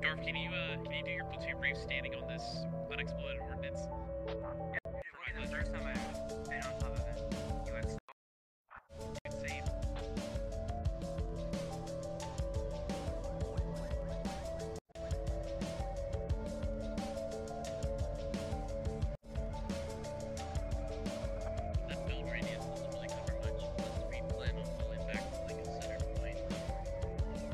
Dorf, can you do your platoon brief standing on this unexploded ordnance? Yeah, the first time I've been on top of it, you went Insane. That build radius doesn't really cover much unless we plan on pulling back to like a center point. The only one I guess flying is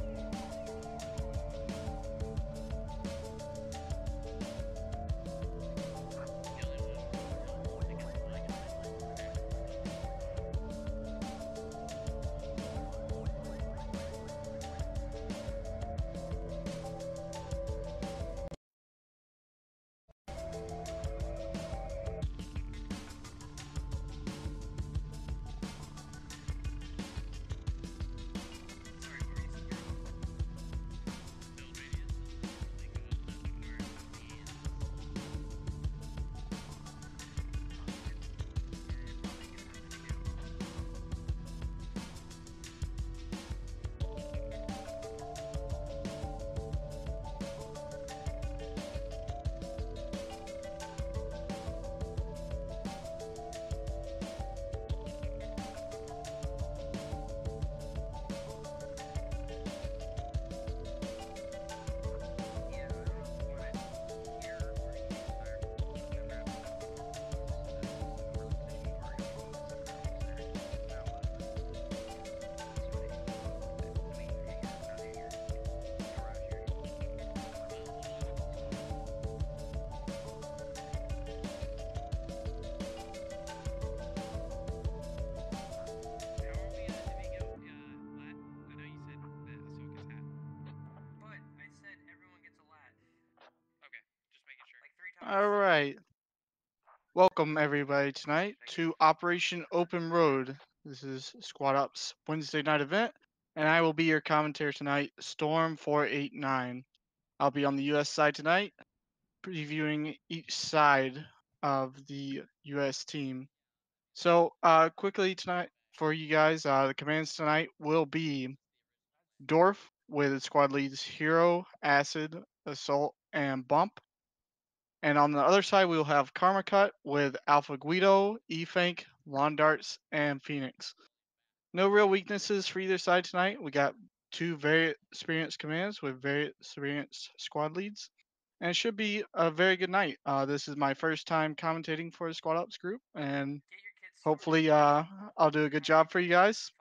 build radius doesn't really go that far. All right. Welcome everybody tonight to Operation Open Road. This is Squad Ops Wednesday night event, and I will be your commentator tonight, Storm 489. I'll be on the US side tonight, previewing each side of the US team. So, quickly tonight for you guys, the commands tonight will be Dorf with squad leads Hero, Acid, Assault, and Bump. And on the other side, we will have Karma Cut with Alpha Guido, Efank, Lawn Darts, and Phoenix. No real weaknesses for either side tonight. We got two very experienced commands with very experienced squad leads. And it should be a very good night. This is my first time commentating for the Squad Ops group, and hopefully I'll do a good job for you guys.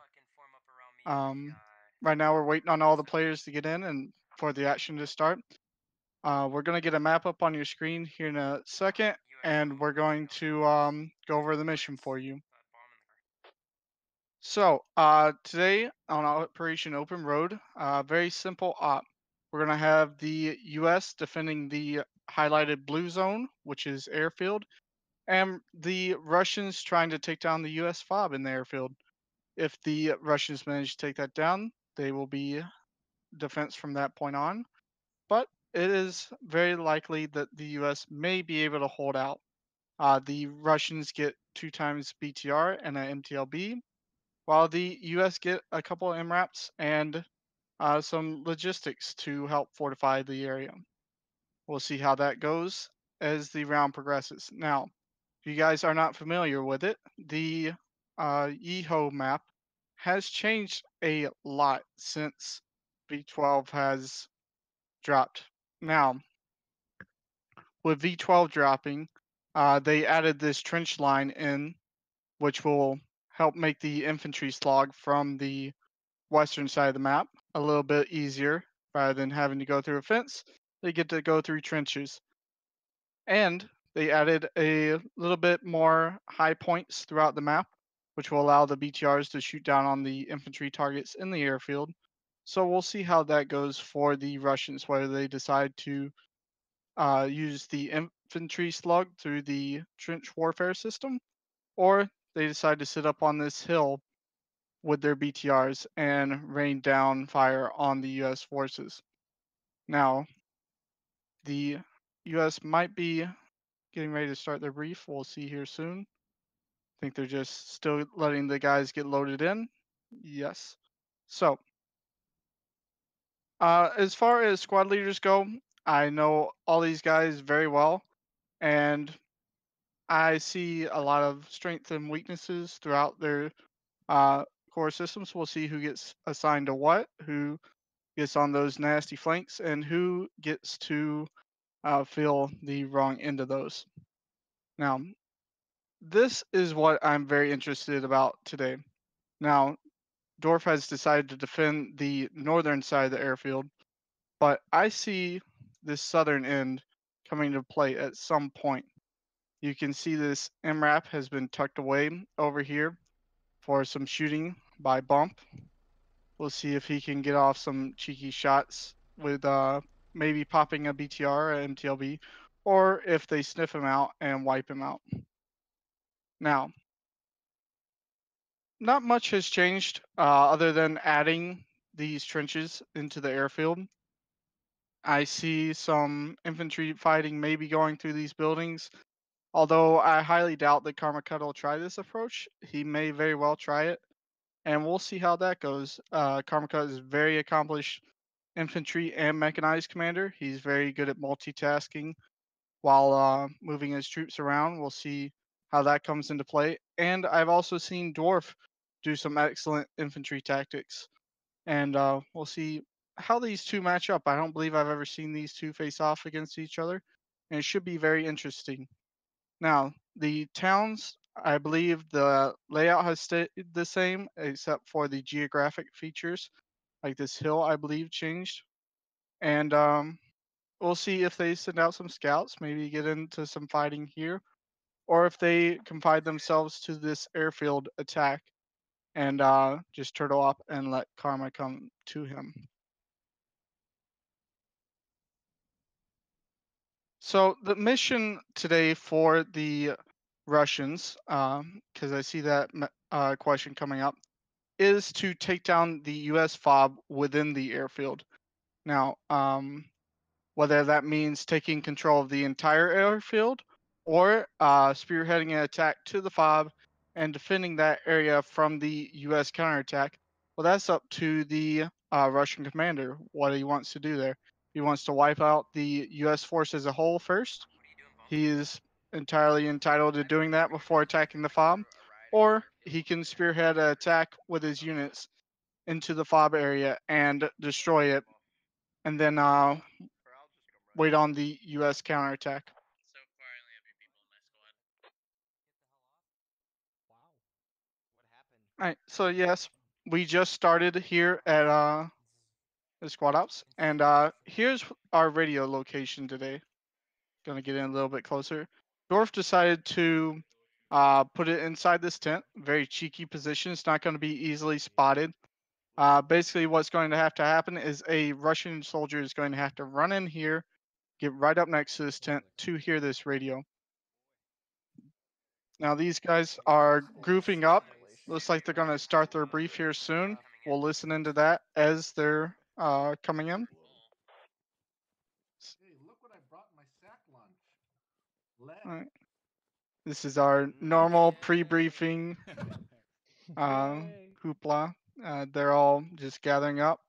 Right now, we're waiting on all the players to get in and for the action to start. We're going to get a map up on your screen here in a second, and we're going to go over the mission for you. So, today on Operation Open Road, very simple op. we're going to have the US defending the highlighted blue zone, which is airfield, and the Russians trying to take down the US FOB in the airfield. If the Russians manage to take that down, they will be defense from that point on. But it is very likely that the US may be able to hold out. The Russians get 2 times BTR and an MTLB, while the US get a couple of MRAPs and some logistics to help fortify the area. We'll see how that goes as the round progresses. Now, if you guys are not familiar with it, the Yeho map has changed a lot since V12 has dropped. Now, with V12 dropping, they added this trench line in, which will help make the infantry slog from the western side of the map a little bit easier rather than having to go through a fence. They get to go through trenches. And they added a little bit more high points throughout the map, which will allow the BTRs to shoot down on the infantry targets in the airfield. So we'll see how that goes for the Russians, whether they decide to use the infantry slug through the trench warfare system, or they decide to sit up on this hill with their BTRs and rain down fire on the US forces. Now, the US might be getting ready to start their brief. We'll see here soon. I think they're just still letting the guys get loaded in. Yes. So, as far as squad leaders go, I know all these guys very well, and I see a lot of strengths and weaknesses throughout their core systems. We'll see who gets assigned to what, who gets on those nasty flanks, and who gets to feel the wrong end of those. Now, this is what I'm very interested about today. Now, Dorf has decided to defend the northern side of the airfield, but I see this southern end coming to play at some point. You can see this MRAP has been tucked away over here for some shooting by Bump. We'll see if he can get off some cheeky shots with maybe popping a BTR or MTLB, or if they sniff him out and wipe him out. Now, not much has changed other than adding these trenches into the airfield. I see some infantry fighting maybe going through these buildings, although I highly doubt that Karmakut will try this approach. He may very well try it, and we'll see how that goes. Karmakut is very accomplished infantry and mechanized commander. He's very good at multitasking while moving his troops around. We'll see how that comes into play. And I've also seen Dwarf do some excellent infantry tactics. And we'll see how these two match up. I don't believe I've ever seen these two face off against each other. And it should be very interesting. Now, the towns, I believe the layout has stayed the same, except for the geographic features. Like this hill, I believe, changed. And we'll see if they send out some scouts, maybe get into some fighting here, or if they confine themselves to this airfield attack and just turtle up and let karma come to him. So the mission today for the Russians, because I see that question coming up, is to take down the U.S. FOB within the airfield. Now, whether that means taking control of the entire airfield or spearheading an attack to the FOB and defending that area from the U.S. counterattack. Well, that's up to the Russian commander, what he wants to do there. He wants to wipe out the U.S. force as a whole first. What are you doing, Bob? He is entirely entitled to doing that before attacking the FOB, or he can spearhead an attack with his units into the FOB area and destroy it, and then wait on the U.S. counterattack. So far, I only have your people in my squad. All right, so yes, we just started here at the squad ops, and here's our radio location today. Gonna get in a little bit closer. Dorf decided to put it inside this tent. Very cheeky position. It's not going to be easily spotted. Basically, what's going to have to happen is a Russian soldier is going to have to run in here, get right up next to this tent to hear this radio. Now these guys are grouping up. Looks like they're going to start their brief here soon. We'll listen into that as they're coming in. Hey, look what I brought in my sack lunch. Lead. All right. This is our normal pre-briefing hoopla. They're all just gathering up.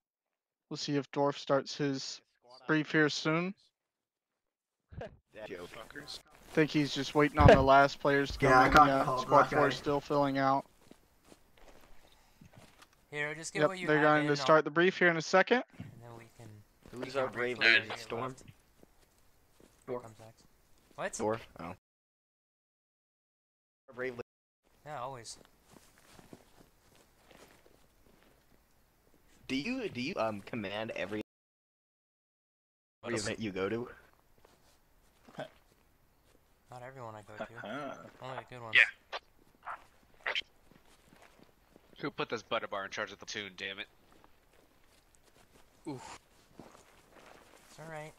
We'll see if Dorf starts his brief here soon. Joke. I think he's just waiting on the last players to come Yeah, I in. got Yeah, called squad that 4 guy. is still filling out. Here, just get Yep, what you they're have going in, to start the brief here in a second. and then we can. Who's we our can brave briefly leader? get Storm? left. Dorf. Comes next. What? Dwarf? Oh. Our brave leader. Yeah, always. Do you command every event you go to? Not everyone I go to. Only the good ones. Yeah. Who put this butter bar in charge of the platoon, damn it? Oof. It's alright.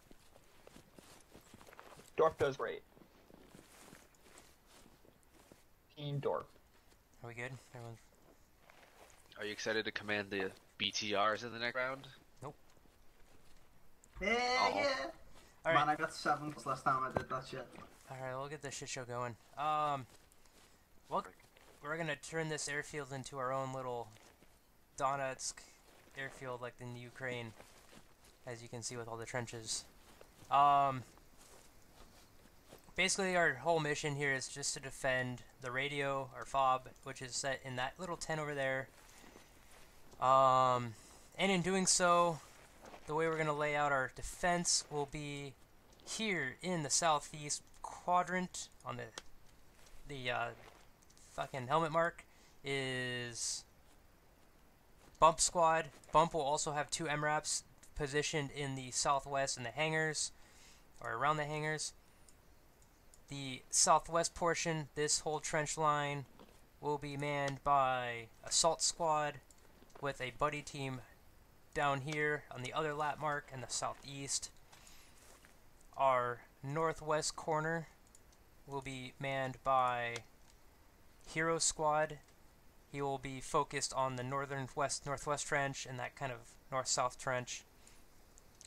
Dorf does great. Team Dorf. Are we good? Everyone's. Are you excited to command the BTRs in the next round? Yeah, yeah. Alright. Man, I got 7 last time I did that shit. Alright, we'll get this shit show going. Well, we're gonna turn this airfield into our own little Donetsk airfield like in Ukraine, as you can see with all the trenches. Basically our whole mission here is just to defend the radio, or FOB, which is set in that little tent over there. And in doing so, the way we're gonna lay out our defense will be here in the southeast quadrant on the fucking helmet mark is Bump Squad. Bump will also have 2 MRAPs positioned in the southwest in the hangars, or around the hangars. The southwest portion, this whole trench line, will be manned by Assault Squad with a buddy team down here on the other lap mark in the southeast. Our northwest corner will be manned by Hero Squad. He will be focused on the northwest trench and that kind of north-south trench.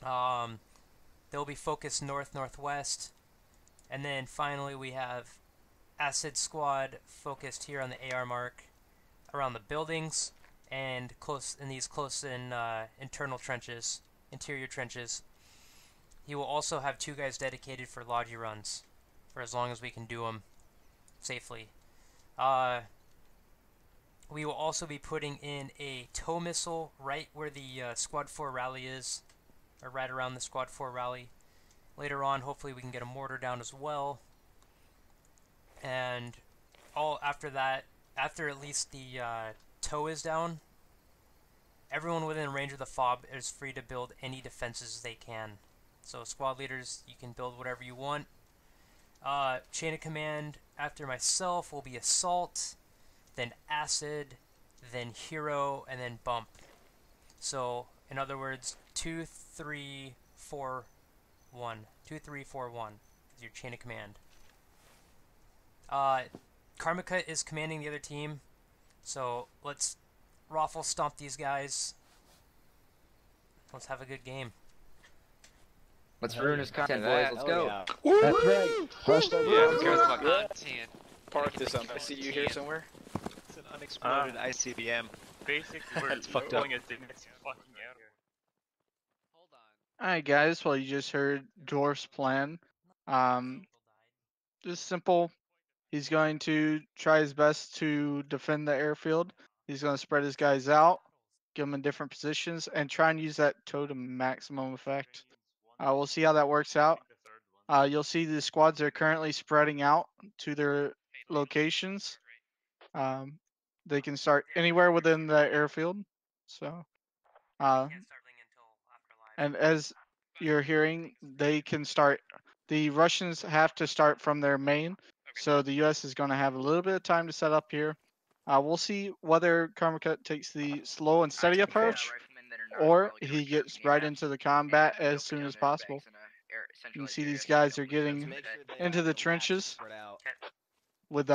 They'll be focused northwest. And then finally we have Acid Squad focused here on the AR mark around the buildings and close in these internal trenches, interior trenches. He will also have 2 guys dedicated for logi runs for as long as we can do them safely. We will also be putting in a tow missile right where the Squad 4 rally is, or right around the Squad 4 rally. Later on, hopefully we can get a mortar down as well. And all after that, after at least the tow is down, everyone within range of the FOB is free to build any defenses they can. So squad leaders, you can build whatever you want. Chain of command after myself will be Assault, then Acid, then Hero, and then Bump. So, in other words, 2, 3, 4, 1. 2, 3, 4, 1 is your chain of command. Karmika is commanding the other team, so let's raffle stomp these guys. Let's have a good game. Let's ruin his content, Yeah, boys. Let's go. yeah. That's right. First Yeah, who cares about content? Park this on ICU here somewhere. It's an unexploded ICBM. Basically, we're That's fucked up. rolling a next fucking out. Hold on. Alright guys, well you just heard Dorf's plan. Just simple. He's going to try his best to defend the airfield. He's going to spread his guys out, give them in different positions, and try and use that tow to maximum effect. We'll see how that works out. You'll see the squads are currently spreading out to their locations. They can start anywhere within the airfield. So, and as you're hearing, they can start. The Russians have to start from their main, so the U.S. is going to have a little bit of time to set up here. We'll see whether Karmakut takes the slow and steady approach, or he gets right into the combat as soon as possible. You can see these guys are getting into the trenches with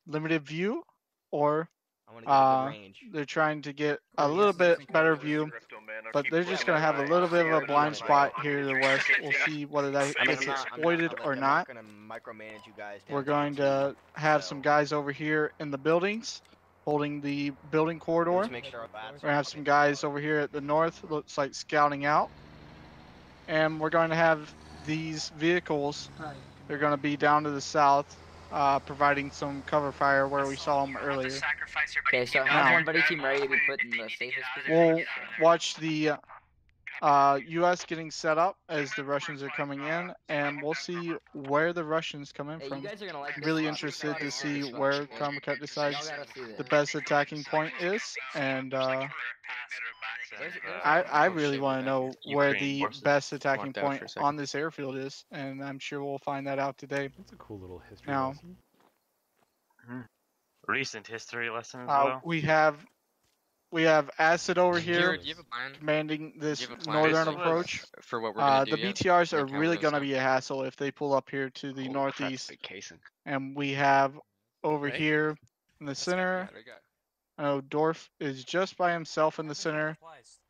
limited view, or I want to get a good range. they're trying to get a little bit better view, but they're just going to have a little bit of a blind spot here to the west. We'll see whether that gets exploited or not. I'm not gonna micromanage you guys. We're going to have some guys over here in the buildings holding the building corridor. Just make sure our We're going to have some guys over here at the north, looks like scouting out. And we're going to have these vehicles, they're going to be down to the south, providing some cover fire where we saw them earlier. Okay, so have one buddy team ready to be put in the safest position. We'll watch the U.S. getting set up as the Russians are coming in, and we'll see where the Russians come in Hey, from. you guys are gonna like this Really spot. interested to This see spot. where Karmakut decides Y'all gotta see this. the best attacking point is, and There's- I really want to know where the forces best attacking walked out for a point second. on this airfield is, and I'm sure we'll find that out today. That's a cool little history Now, lesson. Recent history lesson as well. we have Acid over here Do you have a plan? commanding this Do you have a plan northern Basically, approach. For what we're gonna The do yet? BTRs are Like how we're really gonna going to be a hassle if they pull up here to the Holy crap, northeast. big casing. And we have over Right? here in the center, I know Dorf is just by himself in the center.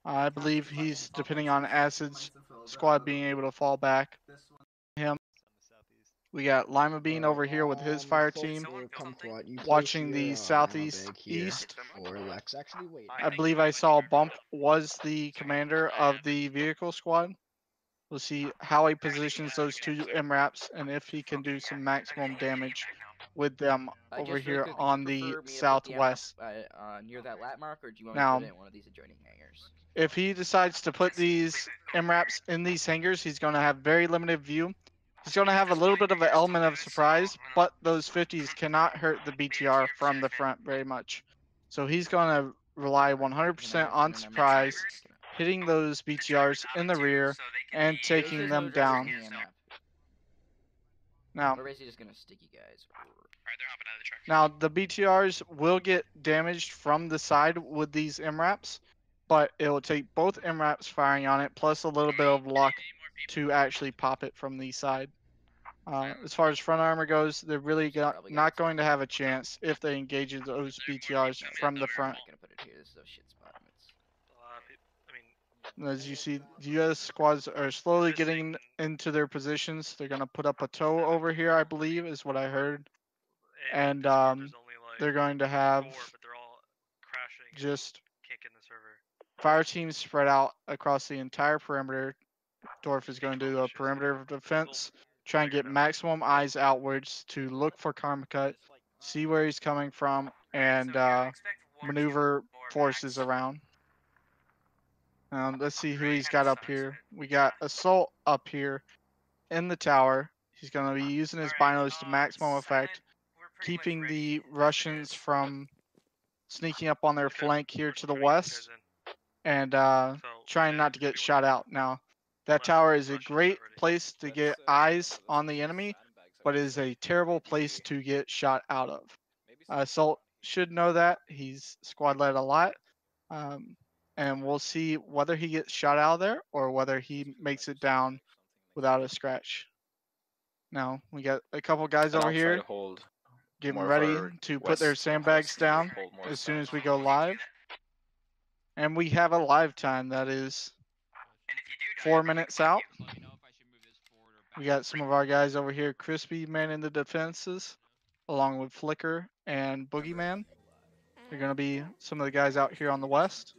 I believe he's depending on Acid's squad being able to fall back. Him. We got Lima Bean over here with his fire team, watching the southeast east. Or Lex actually wait. I believe I saw Bump was the commander of the vehicle squad. We'll see how he positions those two MRAPs and if he can do some maximum damage with them over Just really here quick, would you on prefer the me to put the southwest. near that lat mark, or do you want Now, me to put it in one of these adjoining hangars? If he decides to put these MRAPs in these hangars, he's going to have very limited view. He's going to have a little bit of an element of surprise, but those 50s cannot hurt the BTR from the front very much. So he's going to rely 100% on surprise, hitting those BTRs in the rear, and taking them down. Now, We're basically just gonna stick you guys. Now, the BTRs will get damaged from the side with these MRAPs, but it will take both MRAPs firing on it, plus a little bit of luck to actually pop it from the side. As far as front armor goes, they're really not going to have a chance if they engage those BTRs from the front. As you see, the U.S. squads are slowly getting into their positions. They're going to put up a tow over here, I believe, is what I heard. And they're going to have just fire teams spread out across the entire perimeter. Dorf is going to do a perimeter of defense, try and get maximum eyes outwards to look for Karmakut, see where he's coming from, and maneuver forces around. Let's see who he's got up here. We got Assault up here in the tower. He's going to be using his binos to maximum effect, keeping the Russians from sneaking up on their flank here to the west, and trying not to get shot out. Now, that tower is a great place to get eyes on the enemy, but it is a terrible place to get shot out of. Assault should know that. He's squad led a lot. And we'll see whether he gets shot out of there or whether he makes it down without a scratch. Now, we got a couple guys over here getting ready to put their sandbags down as soon as we go live. And we have a live time that is 4 minutes out. We got some of our guys over here, Crispy manning the defenses, along with Flicker and Boogeyman. They're going to be some of the guys out here on the west.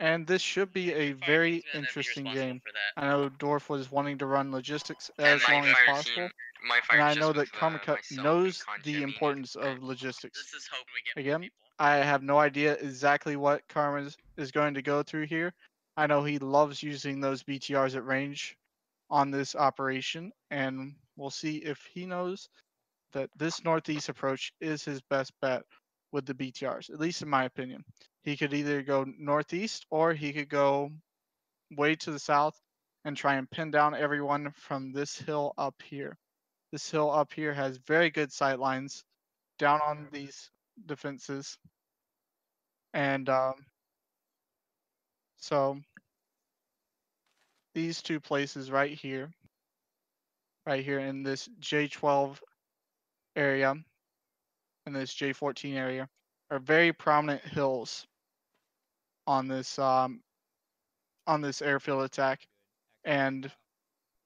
And this should be a very interesting game. I know Dorf was wanting to run logistics as long as possible. And I know that Karmakut knows the importance of logistics. Again, I have no idea exactly what Karma is going to go through here. I know he loves using those BTRs at range on this operation. And we'll see if he knows that this northeast approach is his best bet with the BTRs, at least in my opinion. He could either go northeast or he could go way to the south and try and pin down everyone from this hill up here. This hill up here has very good sight lines down on these defenses. And so these two places right here in this J12 area and this J14 area are very prominent hills on this airfield attack, and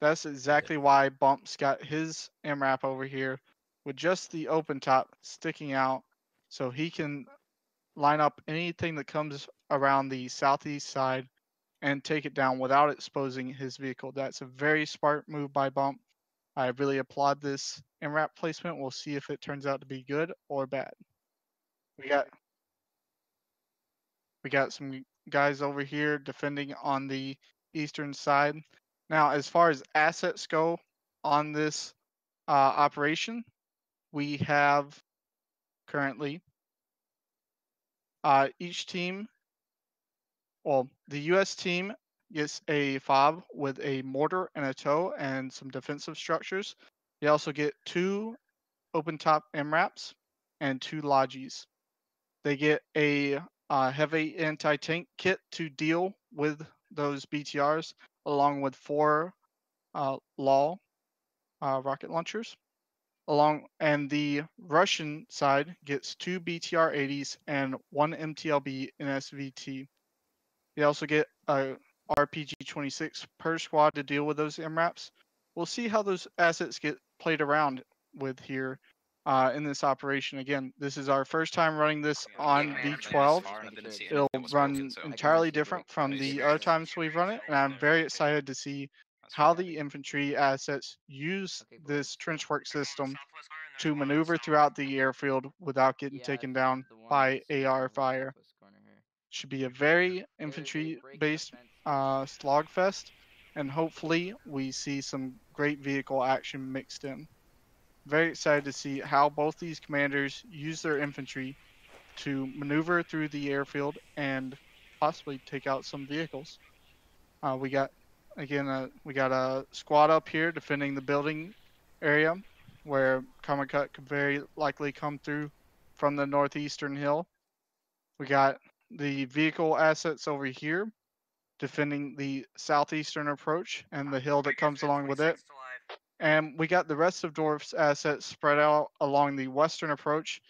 that's exactly why Bump's got his MRAP over here with just the open top sticking out, so he can line up anything that comes around the southeast side and take it down without exposing his vehicle. That's a very smart move by Bump. I really applaud this MRAP placement. We'll see if it turns out to be good or bad. We got some guys over here defending on the eastern side. Now, as far as assets go on this operation, we have currently each team, well, the U.S. team gets a fob with a mortar and a tow and some defensive structures. They also get 2 open top MRAPs and 2 lodges. They get a heavy anti-tank kit to deal with those BTRs, along with 4 LAW rocket launchers. And the Russian side gets 2 BTR-80s and 1 MTLB in SVT. They also get a RPG-26 per squad to deal with those MRAPs. We'll see how those assets get played around with here in this operation. Again, this is our first time running this on V12. It'll run entirely different from the other times we've run it, and I'm very excited to see how the infantry assets use this trench work system to maneuver throughout the airfield without getting taken down by AR fire. Should be a very infantry-based slogfest, and hopefully we see some great vehicle action mixed in. Very excited to see how both these commanders use their infantry to maneuver through the airfield and possibly take out some vehicles. We got a squad up here defending the building area where Kamakut could very likely come through from the northeastern hill. We got the vehicle assets over here defending the southeastern approach and the hill that comes along with it. And we got the rest of Dorf's assets spread out along the western approach,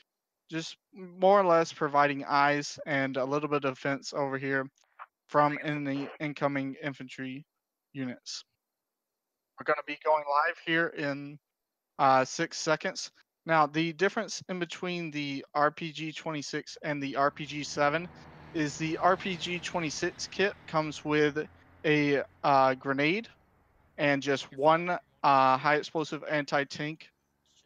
just more or less providing eyes and a little bit of defense over here from any incoming infantry units. We're going to be going live here in 6 seconds. Now, the difference in between the RPG-26 and the RPG-7 is the RPG-26 kit comes with a grenade and just 1 high explosive anti-tank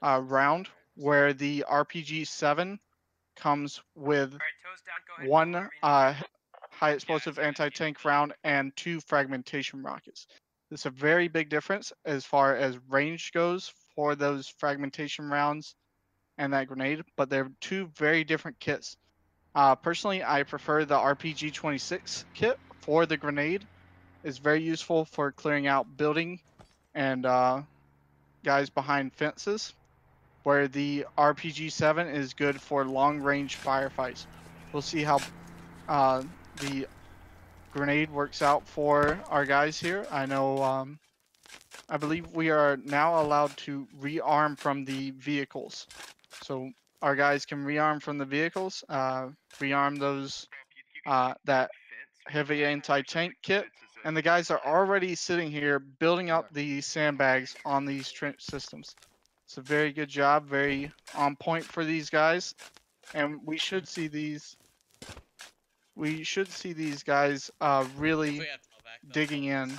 round, where the RPG-7 comes with 1 high explosive anti-tank round and 2 fragmentation rockets. This is a very big difference as far as range goes for those fragmentation rounds and that grenade, but they're 2 very different kits. Personally, I prefer the RPG-26 kit for the grenade. It's very useful for clearing out building and guys behind fences, where the RPG-7 is good for long-range firefights. We'll see how the grenade works out for our guys here. I know, I believe we are now allowed to rearm from the vehicles. So our guys can rearm from the vehicles, rearm those, that heavy anti-tank kit. And the guys are already sitting here building up the sandbags on these trench systems. It's a very good job, very on point for these guys. And we should see these guys really digging in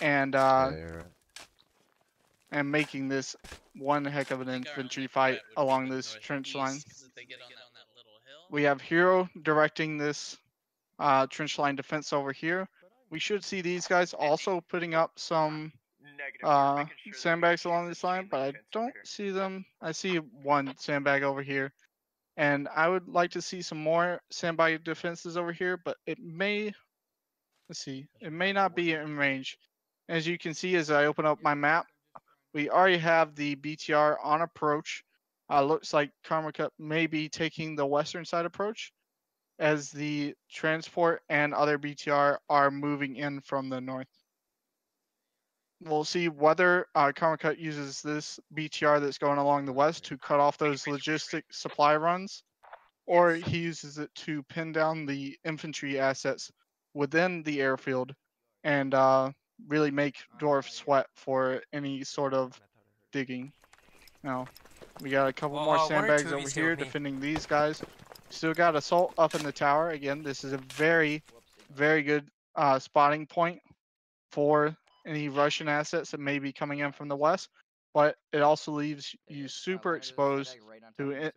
and making this one heck of an infantry fight along this trench line. We have Hero directing this trench line defense over here. We should see these guys also putting up some sandbags along this line, but I don't see them. I see 1 sandbag over here. And I would like to see some more sandbag defenses over here, but it may, it may not be in range. As you can see, as I open up my map, we already have the BTR on approach. Looks like Karma Cup may be taking the western side approach as the transport and other BTR are moving in from the north. We'll see whether Karma Cut uses this BTR that's going along the west to cut off those logistic supply runs, or he uses it to pin down the infantry assets within the airfield and really make Dorf sweat for any sort of digging. Now, we got a couple more one or sandbags two of over you stay here with me. defending these guys. Still got assault up in the tower. Again, this is a very, very good spotting point for any Russian assets that may be coming in from the west, but it also leaves you super exposed to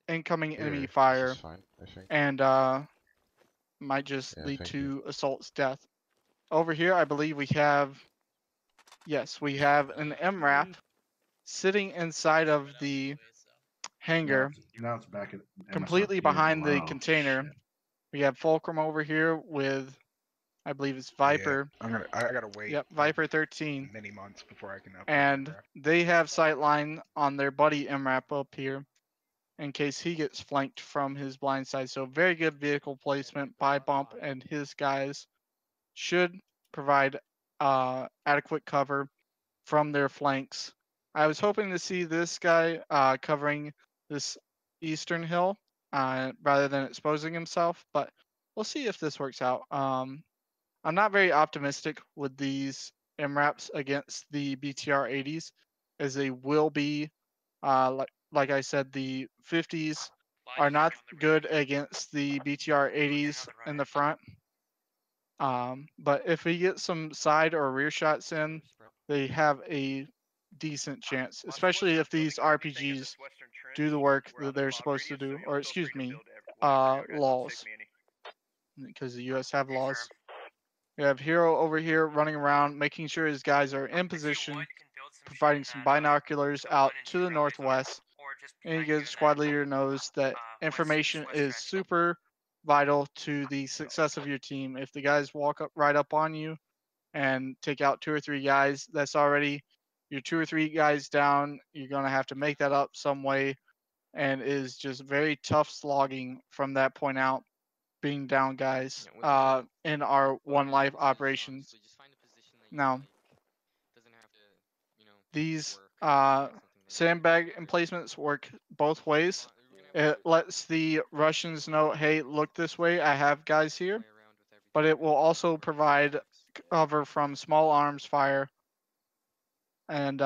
incoming enemy fire Fine, I think. and might just lead thank to Assault's death. Over here, I believe we have, yes, we have an MRAP sitting inside of the hangar, Now it's back at completely MSRP behind again. the Oh, container. shit. We have Fulcrum over here with, I believe it's Viper. I gotta wait. Yep, Viper 13. Many months before I can upgrade And they have sightline on their buddy MRAP up here in case he gets flanked from his blind side. So very good vehicle placement by Bump, and his guys should provide adequate cover from their flanks. I was hoping to see this guy covering this eastern hill rather than exposing himself, but we'll see if this works out. I'm not very optimistic with these MRAPs against the BTR 80s, as they will be, like I said, the 50s are not good against the BTR 80s in the front. But if we get some side or rear shots in, they have a decent chance, especially if these RPGs do the work that they're supposed to do, or excuse me, laws, because the US have laws. We have Hero over here running around, making sure his guys are in position, providing some binoculars out to the northwest. Any good squad leader knows that information is super vital to the success of your team. If the guys walk up right up on you and take out 2 or 3 guys, that's already your 2 or 3 guys down. You're gonna have to make that up some way, and it is just very tough slogging from that point out, being down guys in our one life operations. Now, these sandbag emplacements work both ways. It lets the Russians know, hey, look this way, I have guys here, but it will also provide cover from small arms fire and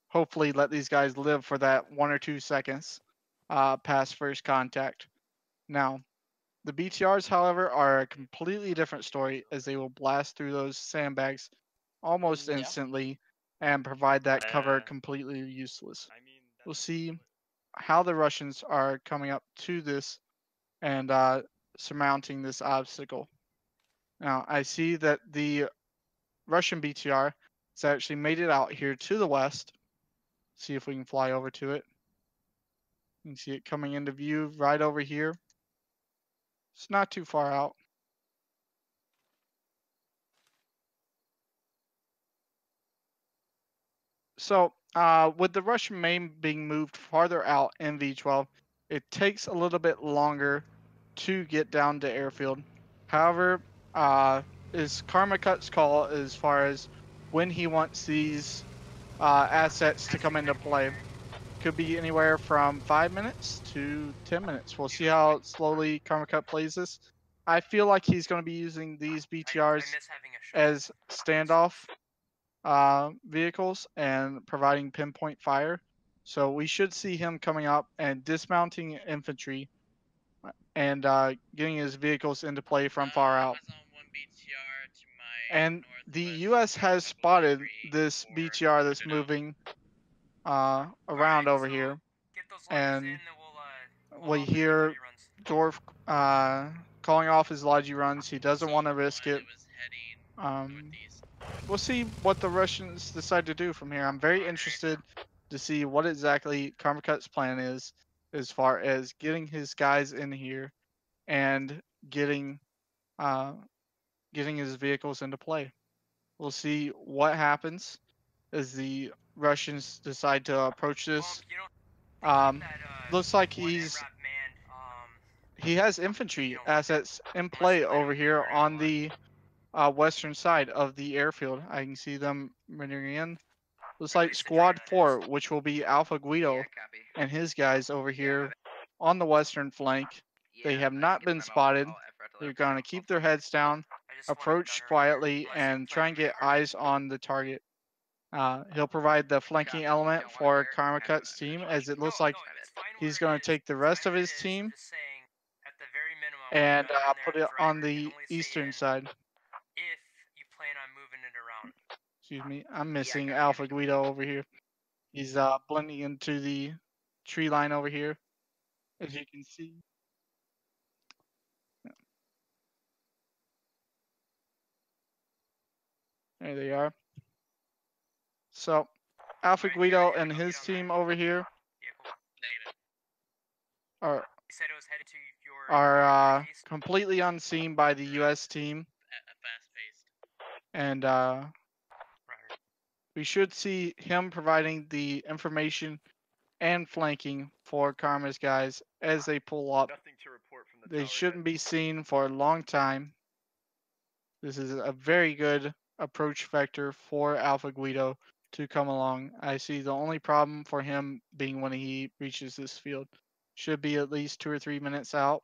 hopefully let these guys live for that 1 or 2 seconds past first contact. Now, the BTRs, however, are a completely different story, as they will blast through those sandbags almost instantly and provide that cover completely useless. We'll see how the Russians are coming up to this and surmounting this obstacle. Now, I see that the Russian BTR has actually made it out here to the west. See if we can fly over to it. You can see it coming into view right over here. It's not too far out. So, with the Russian main being moved farther out in V12, it takes a little bit longer to get down to airfield. However, is Karma Cut's call as far as when he wants these assets to come into play. Could be anywhere from 5 minutes to 10 minutes. We'll see how slowly Karma Cut plays this. I feel like he's going to be using these BTRs as standoff vehicles and providing pinpoint fire. So we should see him coming up and dismounting infantry and getting his vehicles into play from far out. And the US has spotted this BTR that's moving around over here. And we hear Dorf calling off his Logi runs. He doesn't want to risk it. We'll see what the Russians decide to do from here. I'm very interested to see what exactly Karma Cut's plan is as far as getting his guys in here and getting his vehicles into play. We'll see what happens as the Russians decide to approach this Looks like he has infantry assets in play over here on the western side of the airfield. I can see them running in. Looks like Squad 4, which will be Alpha Guido and his guys over here on the western flank. They have not been spotted. They're going to keep their heads down, approach quietly, and try and get eyes on the target. He'll provide the flanking element for Karma Cut's team, as it looks like he's going to take the rest of his team and put it on the eastern side. If you plan on moving it around. Excuse me, I'm missing Alpha Guido over here. He's blending into the tree line over here, as you can see. There they are. So, Alpha Guido and his team over here are completely unseen by the U.S. team, and we should see him providing the information and flanking for Karma's guys as they pull up. They shouldn't be seen for a long time. This is a very good approach vector for Alpha Guido to come along. I see the only problem for him being when he reaches this field. Should be at least 2 or 3 minutes out.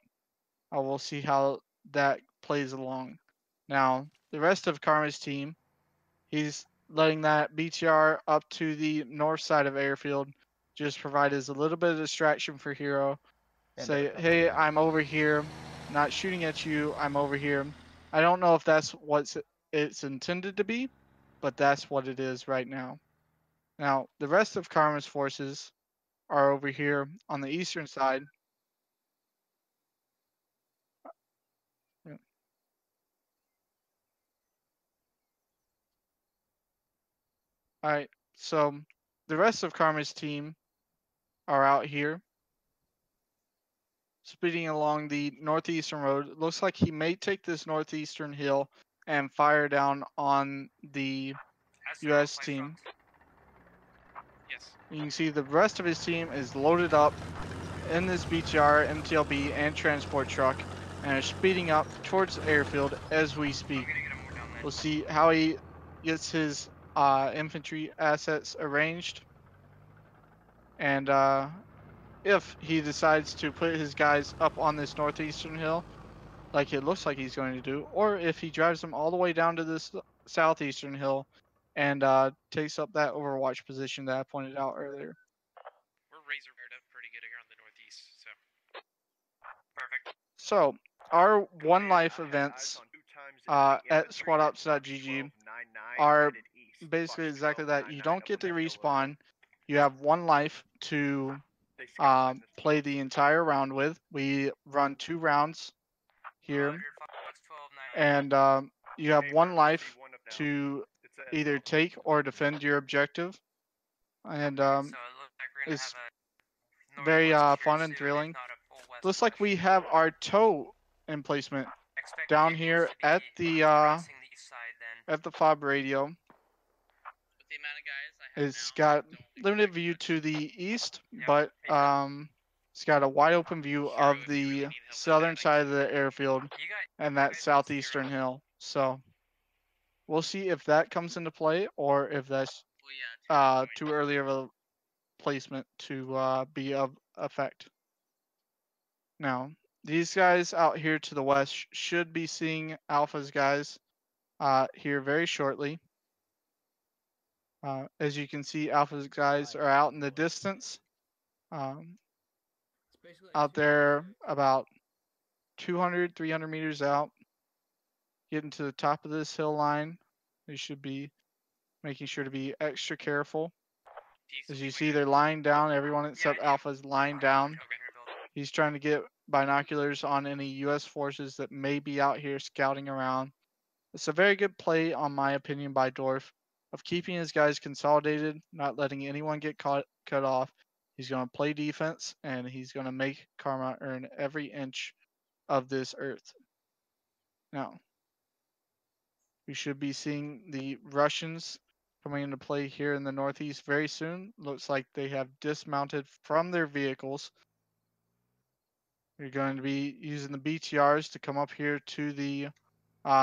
We'll see how that plays along. Now, the rest of Karma's team, he's letting that BTR up to the north side of airfield just provide as a little bit of distraction for Hero. Say, hey, I'm over here, not shooting at you, I'm over here. I don't know if that's what it's intended to be, but that's what it is right now. Now, the rest of Karma's forces are over here on the eastern side. Alright, so the rest of Karma's team are out here, speeding along the northeastern road. It looks like he may take this northeastern hill and fire down on the U.S. team. Yes. You can see the rest of his team is loaded up in this BTR, MTLB, and transport truck, and are speeding up towards the airfield as we speak. We'll see how he gets his infantry assets arranged, and if he decides to put his guys up on this northeastern hill, like it looks like he's going to do, or if he drives them all the way down to this southeastern hill and takes up that overwatch position that I pointed out earlier. We're razor wired up pretty good here on the northeast, so. Perfect. So, our one life events at squadops.gg are basically exactly that. You don't get to respawn. You have one life to play the entire round with. We run 2 rounds here, and you have one life to either take or defend your objective, and it's very fun and thrilling. Looks like we have our tow emplacement down here at the fob radio. It's got limited view to the east, but it's got a wide open view of the southern side of the airfield and that southeastern hill. So we'll see if that comes into play or if that's too early of a placement to be of effect. Now, these guys out here to the west should be seeing Alpha's guys here very shortly. As you can see, Alpha's guys are out in the distance. Out there about 200, 300 meters out. Getting to the top of this hill line. They should be making sure to be extra careful. As you see, they're lying down. Everyone except Alpha is lying down. He's trying to get binoculars on any U.S. forces that may be out here scouting around. It's a very good play, on my opinion, by Dorf, of keeping his guys consolidated, not letting anyone get cut off. He's going to play defense, and he's going to make Karma earn every inch of this earth. Now, we should be seeing the Russians coming into play here in the northeast very soon. Looks like they have dismounted from their vehicles. You're going to be using the BTRs to come up here to the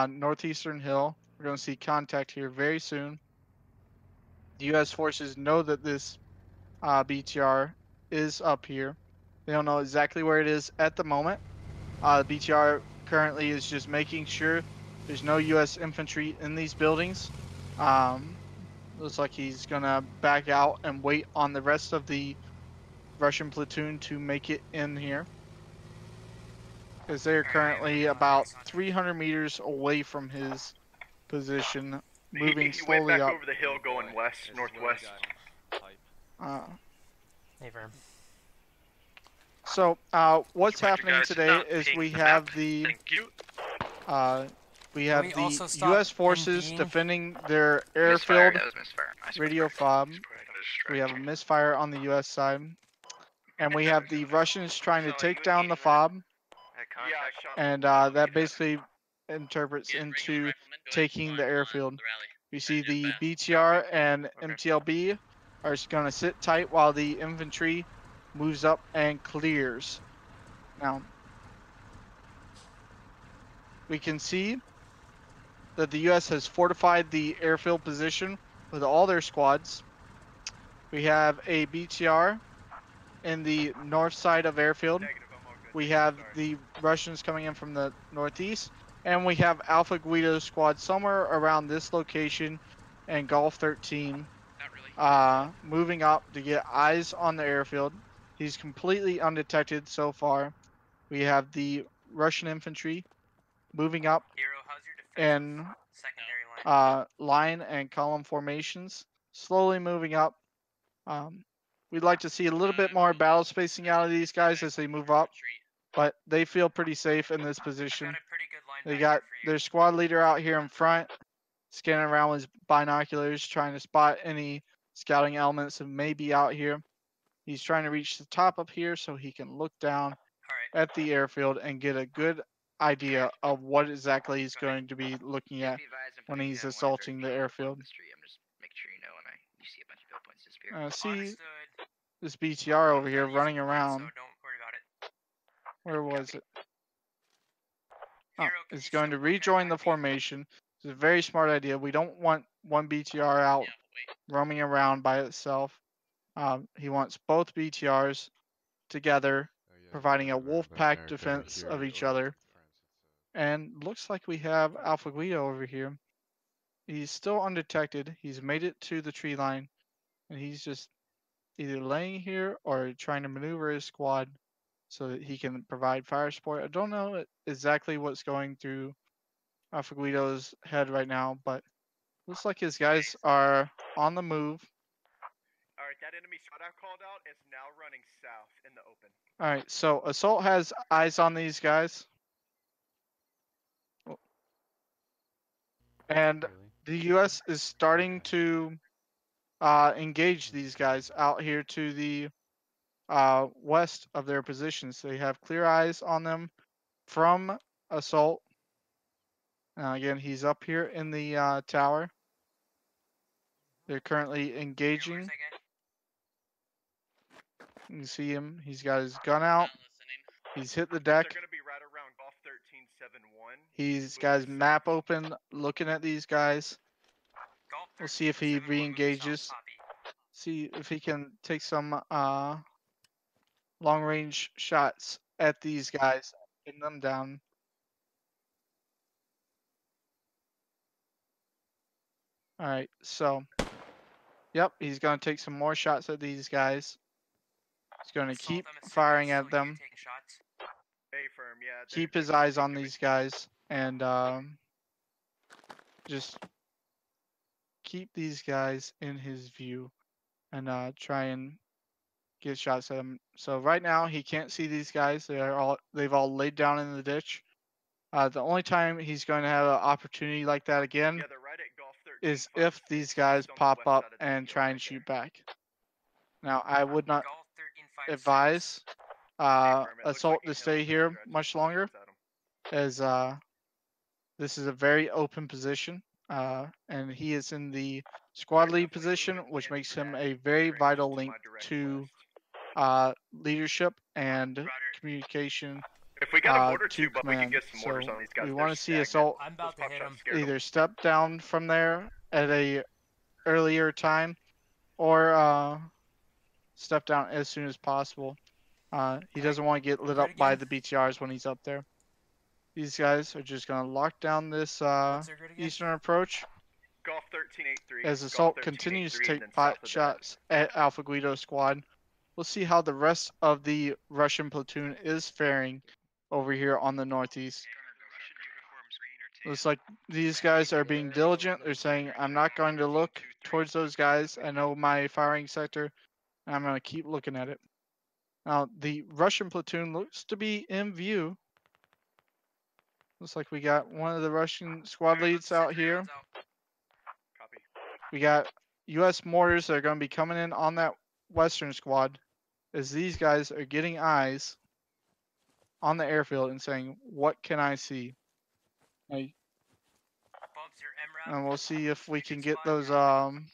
northeastern hill. We're going to see contact here very soon. The U.S. forces know that this BTR is up here. They don't know exactly where it is at the moment. The BTR currently is just making sure there's no U.S. infantry in these buildings. Looks like he's going to back out and wait on the rest of the Russian platoon to make it in here. Because they're currently about 300 meters away from his position, moving slowly up. over the hill going west, northwest. Hey, Verm. So, what's happening today is we have the also stop U.S. forces NDing? defending their airfield radio fob. We have a misfire on the U.S. side, and we have the Russians trying to take down the fob, and that basically interprets into taking the airfield. We see the BTR and MTLB are going to sit tight while the infantry moves up and clears. Now, we can see that the U.S. has fortified the airfield position with all their squads. We have a BTR in the north side of airfield. We have the Russians coming in from the northeast, and we have Alpha Guido's squad somewhere around this location and Golf 13 moving up to get eyes on the airfield. He's completely undetected so far. We have the Russian infantry moving up in line and column formations, slowly moving up. We'd like to see a little bit more battle spacing out of these guys as they move up, but they feel pretty safe in this position. They got their squad leader out here in front, scanning around with binoculars, trying to spot any scouting elements that may be out here. He's trying to reach the top up here so he can look down at the airfield and get a good idea of what exactly he's going to be looking at when he's assaulting the airfield. See this BTR over here running around. Where was it? Oh, it's going to rejoin the formation. It's a very smart idea. We don't want one BTR out roaming around by itself. He wants both BTRs together, providing a wolf pack defense of each other. And looks like we have Alpha Guido over here. He's still undetected. He's made it to the tree line, and he's just either laying here or trying to maneuver his squad so that he can provide fire support. I don't know exactly what's going through Alpha Guido's head right now, but looks like his guys are on the move. Alright, that enemy squad I called out is now running south in the open. Alright, so Assault has eyes on these guys. And the U.S. is starting to engage these guys out here to the west of their positions. They have clear eyes on them from Assault. Again, he's up here in the tower. They're currently engaging. You can see him. He's got his gun out. He's hit the deck. They're gonna be right around Golf 1371. He's got his map open, looking at these guys. We'll see if he re-engages. See if he can take some long-range shots at these guys, pin them down. All right, so, yep, he's going to take some more shots at these guys. He's going to keep firing at them. Keep his eyes on these guys, and just keep these guys in his view, and try and get shots at them. So right now he can't see these guys. They've all laid down in the ditch. The only time he's going to have an opportunity like that again is if these guys pop up and try and shoot back. Now I would not advise Assault to stay here much longer, as this is a very open position. and he is in the squad lead position, which makes him a very vital link to leadership and communication If we got a mortar to tube, but we can command. get some mortars So on these guys. we They're want to see stagnant. Assault I'm about to hit him. either step down from there at a earlier time or step down as soon as possible. He doesn't want to get lit up by the BTRs when he's up there. These guys are just going to lock down this eastern approach Golf 1383. as Assault continues to take pot shots at Alpha Guido squad. We'll see how the rest of the Russian platoon is faring over here on the northeast. Looks like these guys are being diligent. They're saying, I'm not going to look towards those guys. I know my firing sector, and I'm going to keep looking at it. Now, the Russian platoon looks to be in view. Looks like we got one of the Russian squad leads out here. Copy. We got U.S. mortars that are going to be coming in on that western squad as these guys are getting eyes on the airfield and saying, what can I see? Hey. And we'll see if we can get those They are. They're in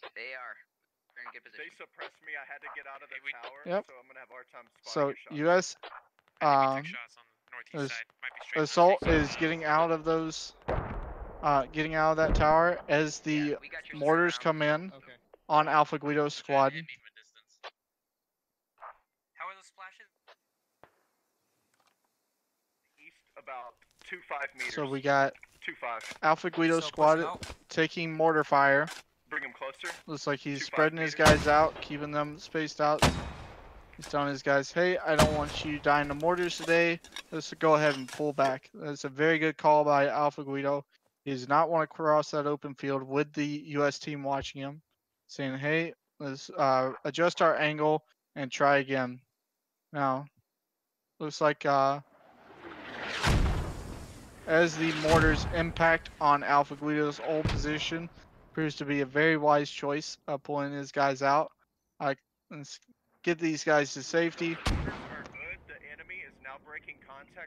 good They position. suppressed me. I had to get out of the tower, Yep. so I'm gonna have a hard time So spotting your U.S. Assault is getting out of those, getting out of that tower as the mortars come in on Alpha Guido's squad. How are those splashes? east about 2-5 meters. So we got 2-5. Alpha Guido squad taking mortar fire. Bring him closer. Looks like he's 2-5 spreading his meters. guys out, keeping them spaced out. He's telling his guys, hey, I don't want you dying to mortars today. Let's go ahead and pull back. That's a very good call by Alpha Guido. He does not want to cross that open field with the U.S. team watching him, saying, hey, let's adjust our angle and try again. Now, looks like as the mortars impact on Alpha Guido's old position, proves to be a very wise choice of pulling his guys out. Let's get these guys to safety.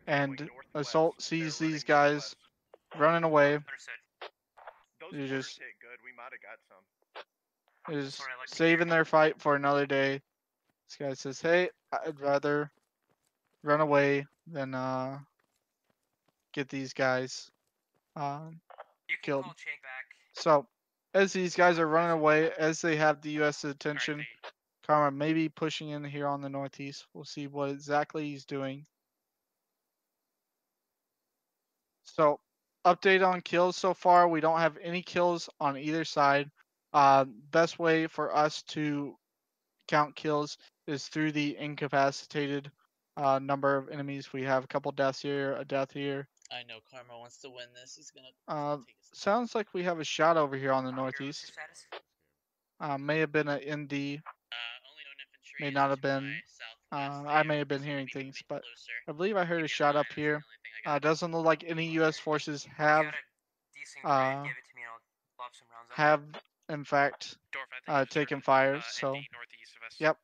And Assault sees these guys running away. They're just saving their fight for another day. This guy says, hey, I'd rather run away than get these guys killed. So as these guys are running away, as they have the U.S. attention, Karma may be pushing in here on the northeast. We'll see what exactly he's doing. So update on kills so far. We don't have any kills on either side. Best way for us to count kills is through the incapacitated number of enemies. We have a couple deaths here, a death here. I know Karma wants to win this. He's gonna sounds like we have a shot over here on the northeast. May have been an ND. May not have been. I may have been hearing things, but I believe I heard a shot up here. Doesn't look like any U.S. forces have in fact taken fire. So, yep,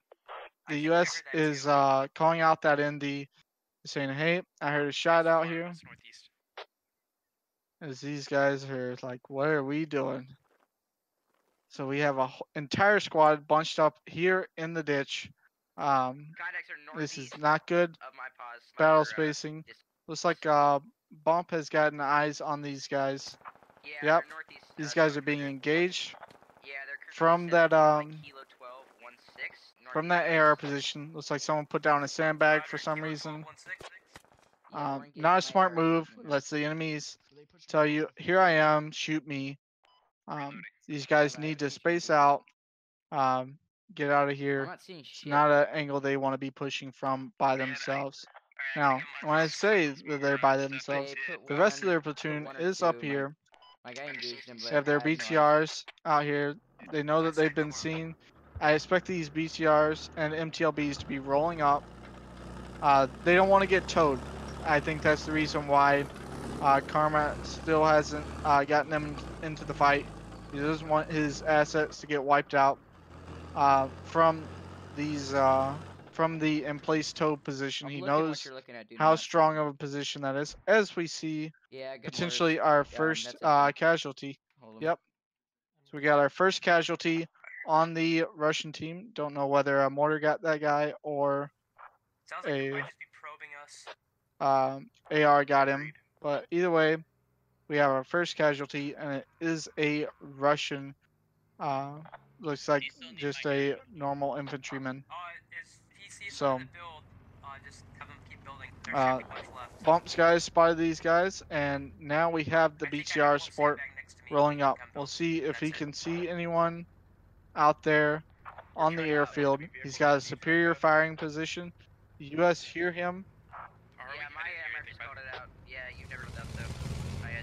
the U.S. is calling out that ND, saying, "Hey, I heard a shot out here." As these guys are like, "What are we doing?" So we have a entire squad bunched up here in the ditch. This is not good. Battle spacing. Looks like Bump has gotten eyes on these guys. Yep. These guys are being engaged from that AR position. Looks like someone put down a sandbag for some reason. Not a smart move. Lets the enemies tell you, here I am, shoot me. These guys need to space out, get out of here. It's not an angle they want to be pushing from by themselves. Now, when I say that they're by themselves, the rest of their platoon is up here. They have their BTRs out here. They know that they've been seen. I expect these BTRs and MTLBs to be rolling up. They don't want to get towed. I think that's the reason why Karma still hasn't gotten them into the fight. He doesn't want his assets to get wiped out from these from the in place tow position. He knows how strong of a position that is, as we see potentially our first casualty. Yep. So we got our first casualty on the Russian team. Don't know whether a mortar got that guy or Sounds like they might just be probing us. AR got him. But either way, we have our first casualty, and it is a Russian. Looks like just a normal infantryman. He's So, to build. Just have them keep building. There should be much left. Bumps guys spotted these guys, and now we have the BTR support rolling up. We'll see if he can see anyone out there on the airfield. He's got a superior firing position. The U.S. hear him. Yeah, my MR spotted out. Yeah, you never done so.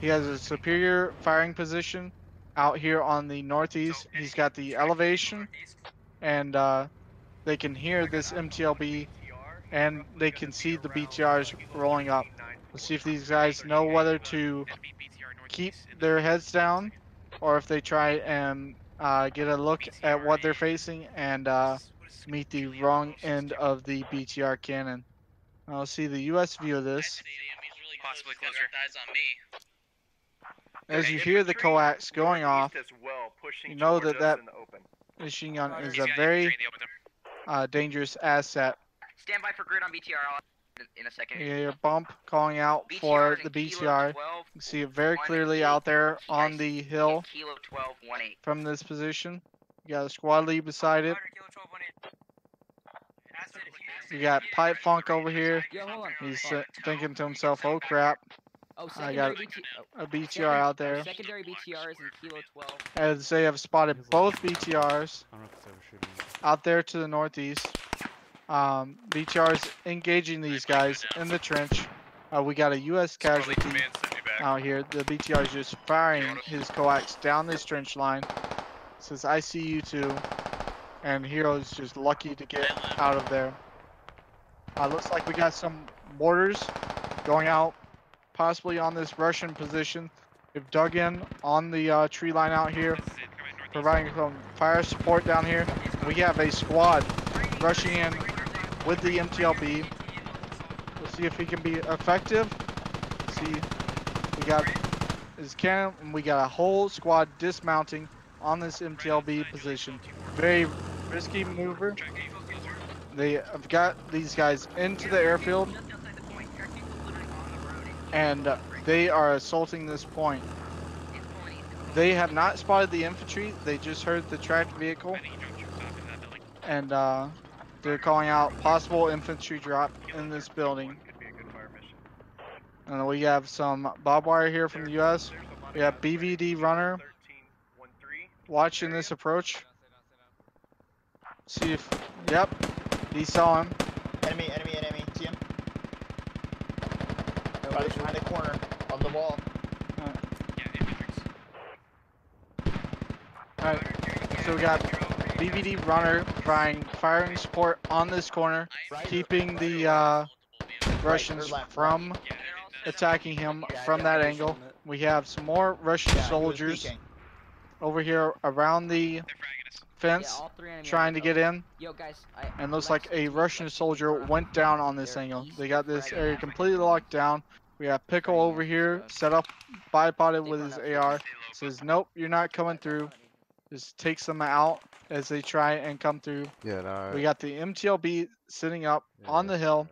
He has a superior firing position out here on the northeast. He's got the elevation, and they can hear this MTLB, and they can see the BTRs rolling up. Let's see if these guys know whether to keep their heads down, or if they try and get a look at what they're facing and meet the wrong end of the BTR cannon. Now let's see the U.S. view of this. Possibly closer. Eyes on me. As you hear the coax going off, you know that that machine gun is a very dangerous asset. Stand by for grid on BTR in a second. You hear Bump calling out for the BTR. You can see it very clearly out there on the hill Kilo 12, 1-8. from this position. You got a squad lead beside it. You got Pipe Funk over here. Yo, hold on. He's thinking to himself, oh crap, Oh, I got a BTR out there. Secondary BTRs in Kilo 12. As they have spotted both BTRs out there to the northeast. BTRs engaging these guys in the trench. We got a U.S. casualty out here. The BTR is just firing his coax down this trench line. It says, I see you too. And Hero's just lucky to get out of there. Looks like we got some mortars going out, possibly on this Russian position. They've dug in on the tree line out here, providing some fire support down here. We have a squad rushing in with the MTLB. We'll see if he can be effective. See, we got his cannon, and we got a whole squad dismounting on this MTLB position. Very risky maneuver. They have got these guys into the airfield, and they are assaulting this point. They have not spotted the infantry. They just heard the tracked vehicle, and they're calling out possible infantry drop in this building. And we have some barbed wire here from the U.S. We have BVD runner watching this approach. See if, yep, he saw him. Enemy. See him? Behind the corner of the wall. Alright, so we got BVD runner firing support on this corner, keeping the Russians from attacking him from that angle. We have some more Russian soldiers over here around the fence trying to get in. And looks like a Russian soldier went down on this angle. They got this area completely locked down. We have Pickle over here set up bipoded with his AR. Says, nope, you're not coming through. Just takes them out as they try and come through. We got the MTLB sitting up on the hill,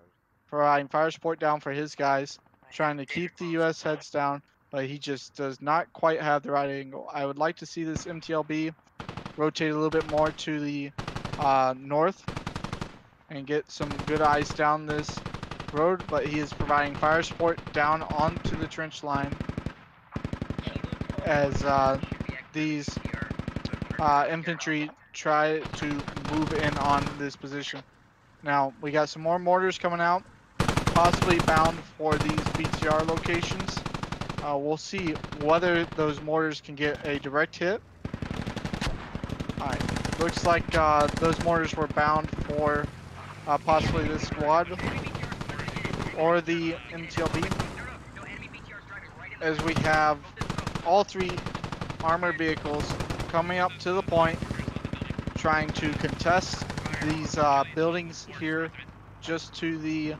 providing fire support down for his guys, trying to keep the U.S. heads down, but he just does not quite have the right angle. I would like to see this MTLB rotate a little bit more to the north and get some good eyes down this road, but he is providing fire support down onto the trench line as these infantry try to move in on this position. Now we got some more mortars coming out, possibly bound for these BTR locations. We'll see whether those mortars can get a direct hit. Alright, looks like those mortars were bound for possibly this squad or the MTLB, as we have all three armored vehicles coming up to the point, trying to contest these buildings here just to the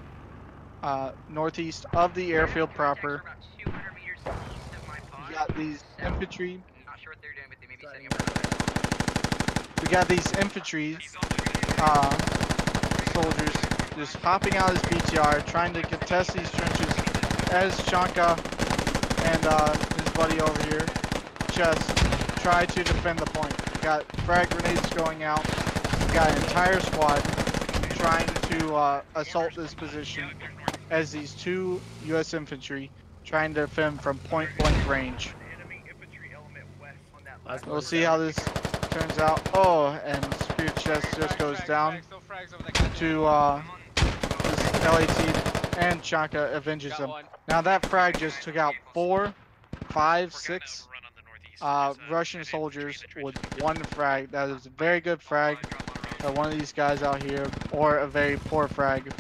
northeast of the airfield proper. You got these infantry We got these infantry soldiers just hopping out of his BTR, trying to contest these trenches as Chanka and his buddy over here, Chess, try to defend the point. We got frag grenades going out. We got an entire squad trying to assault this position as these two U.S. infantry trying to defend from point blank range. We'll see how this turns out. Oh, and Spear Chest just goes down to this LAT, and Chanka avenges him. Now that frag just took out 4, 5, 6 Russian soldiers with one frag. That is a very good frag by one of these guys out here, or a very poor frag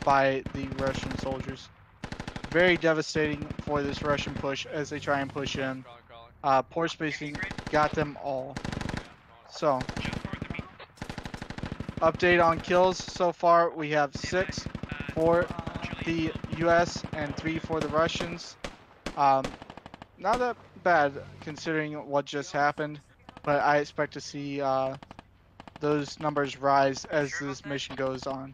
by the Russian soldiers. Very devastating for this Russian push as they try and push in. Poor spacing got them all. So, update on kills so far. We have 6 for the US and 3 for the Russians. Not that bad considering what just happened, but I expect to see those numbers rise as this mission goes on.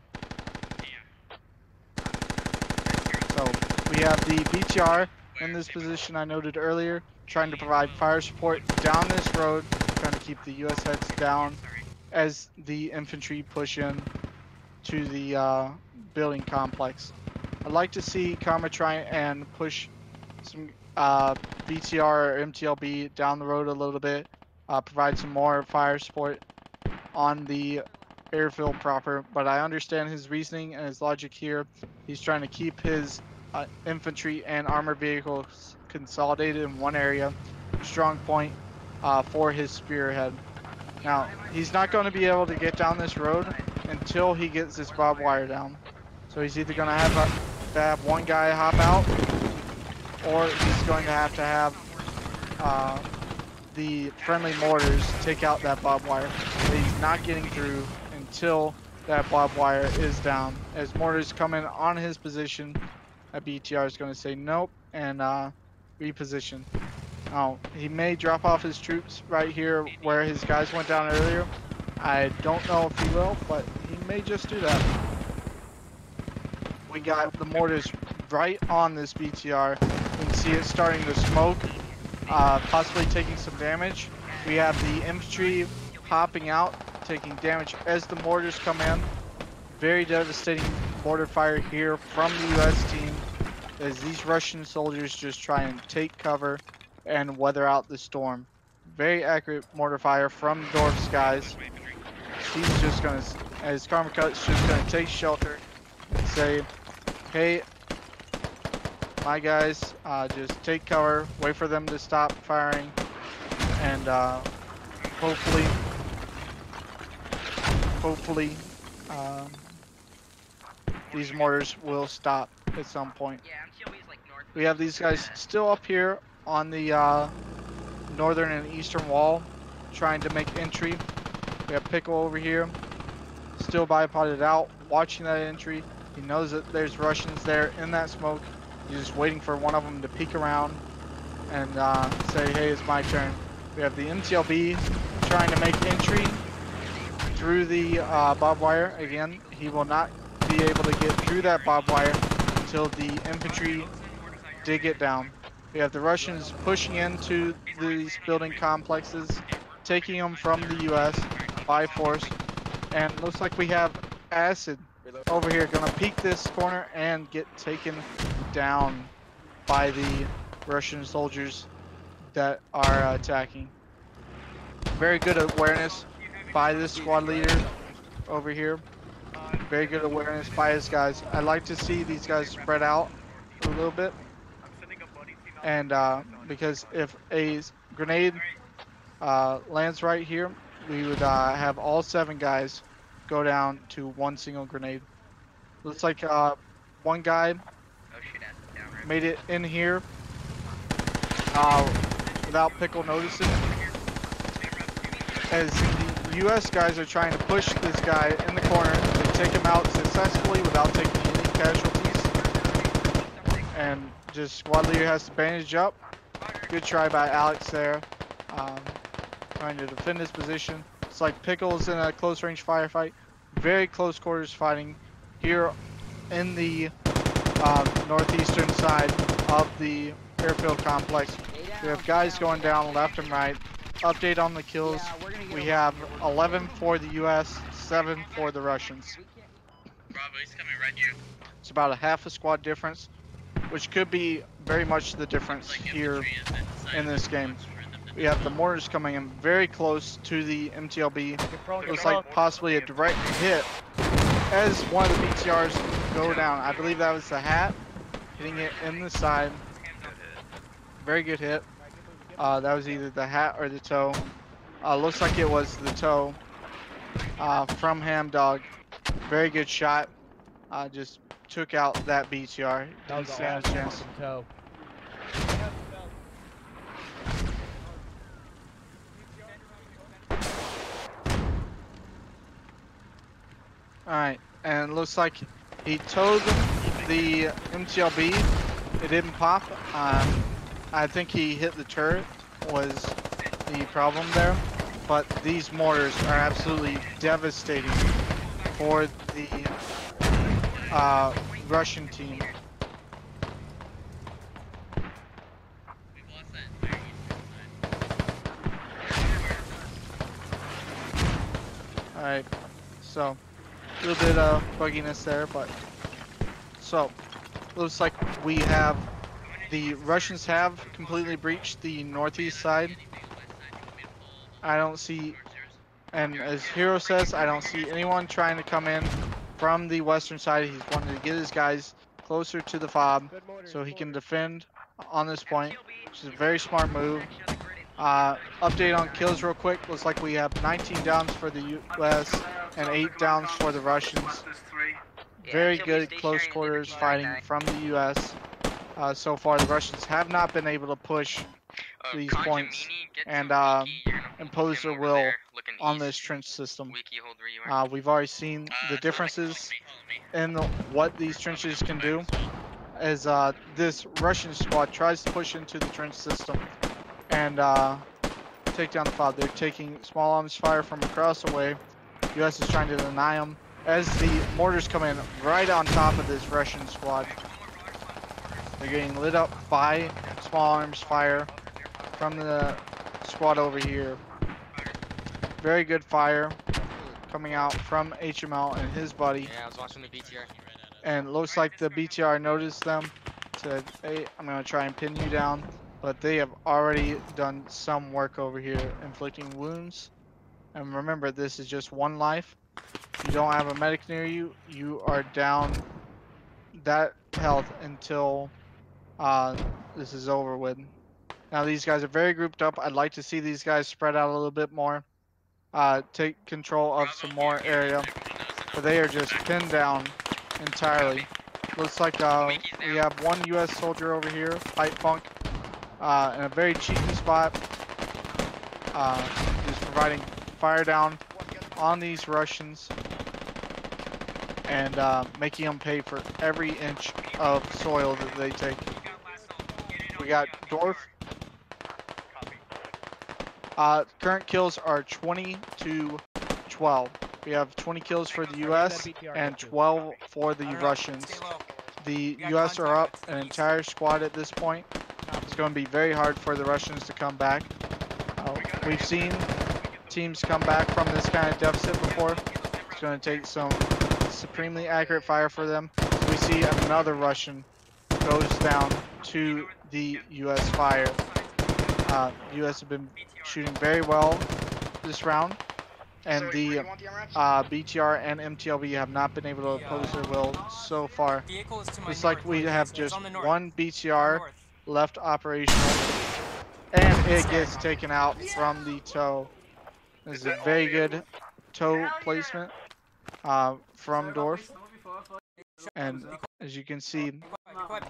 So we have the BTR in this position I noted earlier, trying to provide fire support down this road, trying to keep the US heads down as the infantry push in to the building complex. I'd like to see Karma try and push some BTR or MTLB down the road a little bit, provide some more fire support on the airfield proper, but I understand his reasoning and his logic here. He's trying to keep his infantry and armored vehicles consolidated in one area, strong point for his spearhead. Now, he's not going to be able to get down this road until he gets this barbed wire down. So he's either going to have one guy hop out, or he's going to have the friendly mortars take out that barbed wire. But he's not getting through until that barbed wire is down. As mortars come in on his position, that BTR is going to say nope and reposition. Now, he may drop off his troops right here where his guys went down earlier. I don't know if he will, but he may just do that. We got the mortars right on this BTR. You can see it starting to smoke, possibly taking some damage. We have the infantry hopping out, taking damage as the mortars come in. Very devastating mortar fire here from the U.S. team as these Russian soldiers just try and take cover and weather out the storm. Very accurate mortar fire from Dorf's guys. He's just going to, as Karma Cut's just going to take shelter and say, hey, my guys, just take cover, wait for them to stop firing, and hopefully, these mortars will stop at some point. We have these guys still up here on the northern and eastern wall, trying to make entry. We have Pickle over here, still bipoded out, watching that entry. He knows that there's Russians there in that smoke. He's just waiting for one of them to peek around and say, hey, it's my turn. We have the MTLB trying to make entry through the barbed wire. Again, he will not be able to get through that barbed wire until the infantry dig it down. We have the Russians pushing into these building complexes, taking them from the U.S. by force, and looks like we have Acid over here gonna peek this corner and get taken down by the Russian soldiers that are attacking. Very good awareness by this squad leader over here. Very good awareness by his guys. I'd like to see these guys spread out a little bit. And because if a grenade lands right here, we would have all 7 guys go down to one single grenade. Looks like one guy made it in here without Pickle noticing. As the US guys are trying to push this guy in the corner, they take him out successfully without taking any casualties. And just squad leader has to bandage up. Good try by Alex there. trying to defend his position. It's like Pickles in a close range firefight. Very close quarters fighting here in the northeastern side of the airfield complex. We have guys going down left and right. Update on the kills. We have 11 for the US, 7 for the Russians. Bravo, he's coming right here. It's about a half a squad difference, which could be very much the difference here in this game. We have the mortars coming in very close to the MTLB. Looks like possibly a direct hit as one of the BTRs go down. I believe that was the hat, hitting it in the side. Very good hit. That was either the hat or the toe. Looks like it was the toe from Ham Dog. Very good shot. Just took out that BTR. Didn't stand a chance. Toe. Alright, and it looks like he towed the MTLB. It didn't pop. I think he hit the turret was the problem there. But these mortars are absolutely devastating for the Russian team. Alright, so a little bit of bugginess there, but so looks like we have the Russians have completely breached the northeast side. I don't see, and as Hero says, I don't see anyone trying to come in from the western side. He's wanting to get his guys closer to the fob so he can defend on this point, which is a very smart move. Update on kills real quick. Looks like we have 19 downs for the US and 8 downs for the Russians. Very good close quarters fighting from the US. So far, the Russians have not been able to push these points and impose their will on this trench system. We've already seen the differences in what these trenches can do as this Russian squad tries to push into the trench system and take down the fob. They're taking small arms fire from across the way. US is trying to deny them as the mortars come in right on top of this Russian squad. They're getting lit up by small arms fire from the squad over here. Very good fire coming out from HML and his buddy. Yeah, I was watching the BTR. And it looks like the BTR noticed them. Said, hey, I'm going to try and pin you down. But they have already done some work over here, inflicting wounds. And remember, this is just one life. If you don't have a medic near you, you are down that health until this is over with. Now these guys are very grouped up. I'd like to see these guys spread out a little bit more. Take control of some more area. But they are just pinned down entirely. Looks like we have one US soldier over here, Pipe Funk, in a very cheeky spot. Just providing fire down on these Russians and making them pay for every inch of soil that they take. We got Dorf. Current kills are 20 to 12. We have 20 kills for the US and 12 for the Russians. The US are up an entire squad at this point. It's going to be very hard for the Russians to come back. We've seen teams come back from this kind of deficit before. It's going to take some supremely accurate fire for them. We see another Russian goes down to the US fire. US have been shooting very well this round, and the BTR and MTLB have not been able to oppose their will so far. It's like we have just one BTR left operational, and it gets taken out from the toe. This is a very good toe placement from Dorf, and as you can see,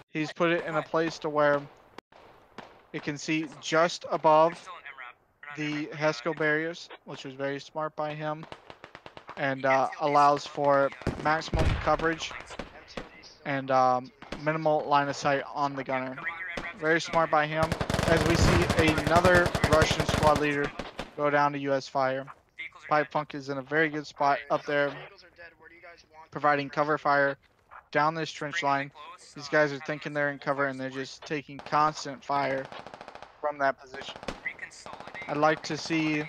he's put it in a place to where it can see just above the HESCO barriers, which was very smart by him, and allows for maximum coverage and minimal line of sight on the gunner. Very smart by him. As we see another Russian squad leader go down to U.S. fire. Pipe Funk is in a very good spot up there, providing cover fire down this trench line. These guys are thinking they're in cover, and they're just taking constant fire from that position. I'd like to see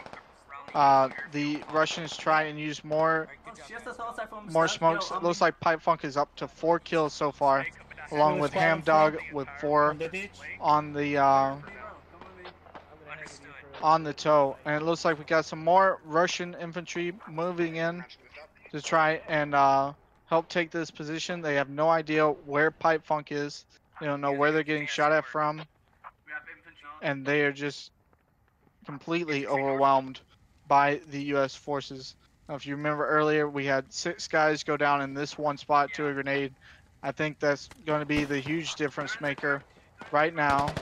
the Russians try and use more smokes. It looks like Pipe Funk is up to 4 kills so far, along with Ham Dog with 4 on the toe. And it looks like we got some more Russian infantry moving in to try and help take this position. They have no idea where Pipe Funk is. They don't know where they're getting shot at from, and they are just completely overwhelmed by the U.S. forces. Now, if you remember earlier, we had 6 guys go down in this one spot to a grenade. I think that's going to be the huge difference maker right now.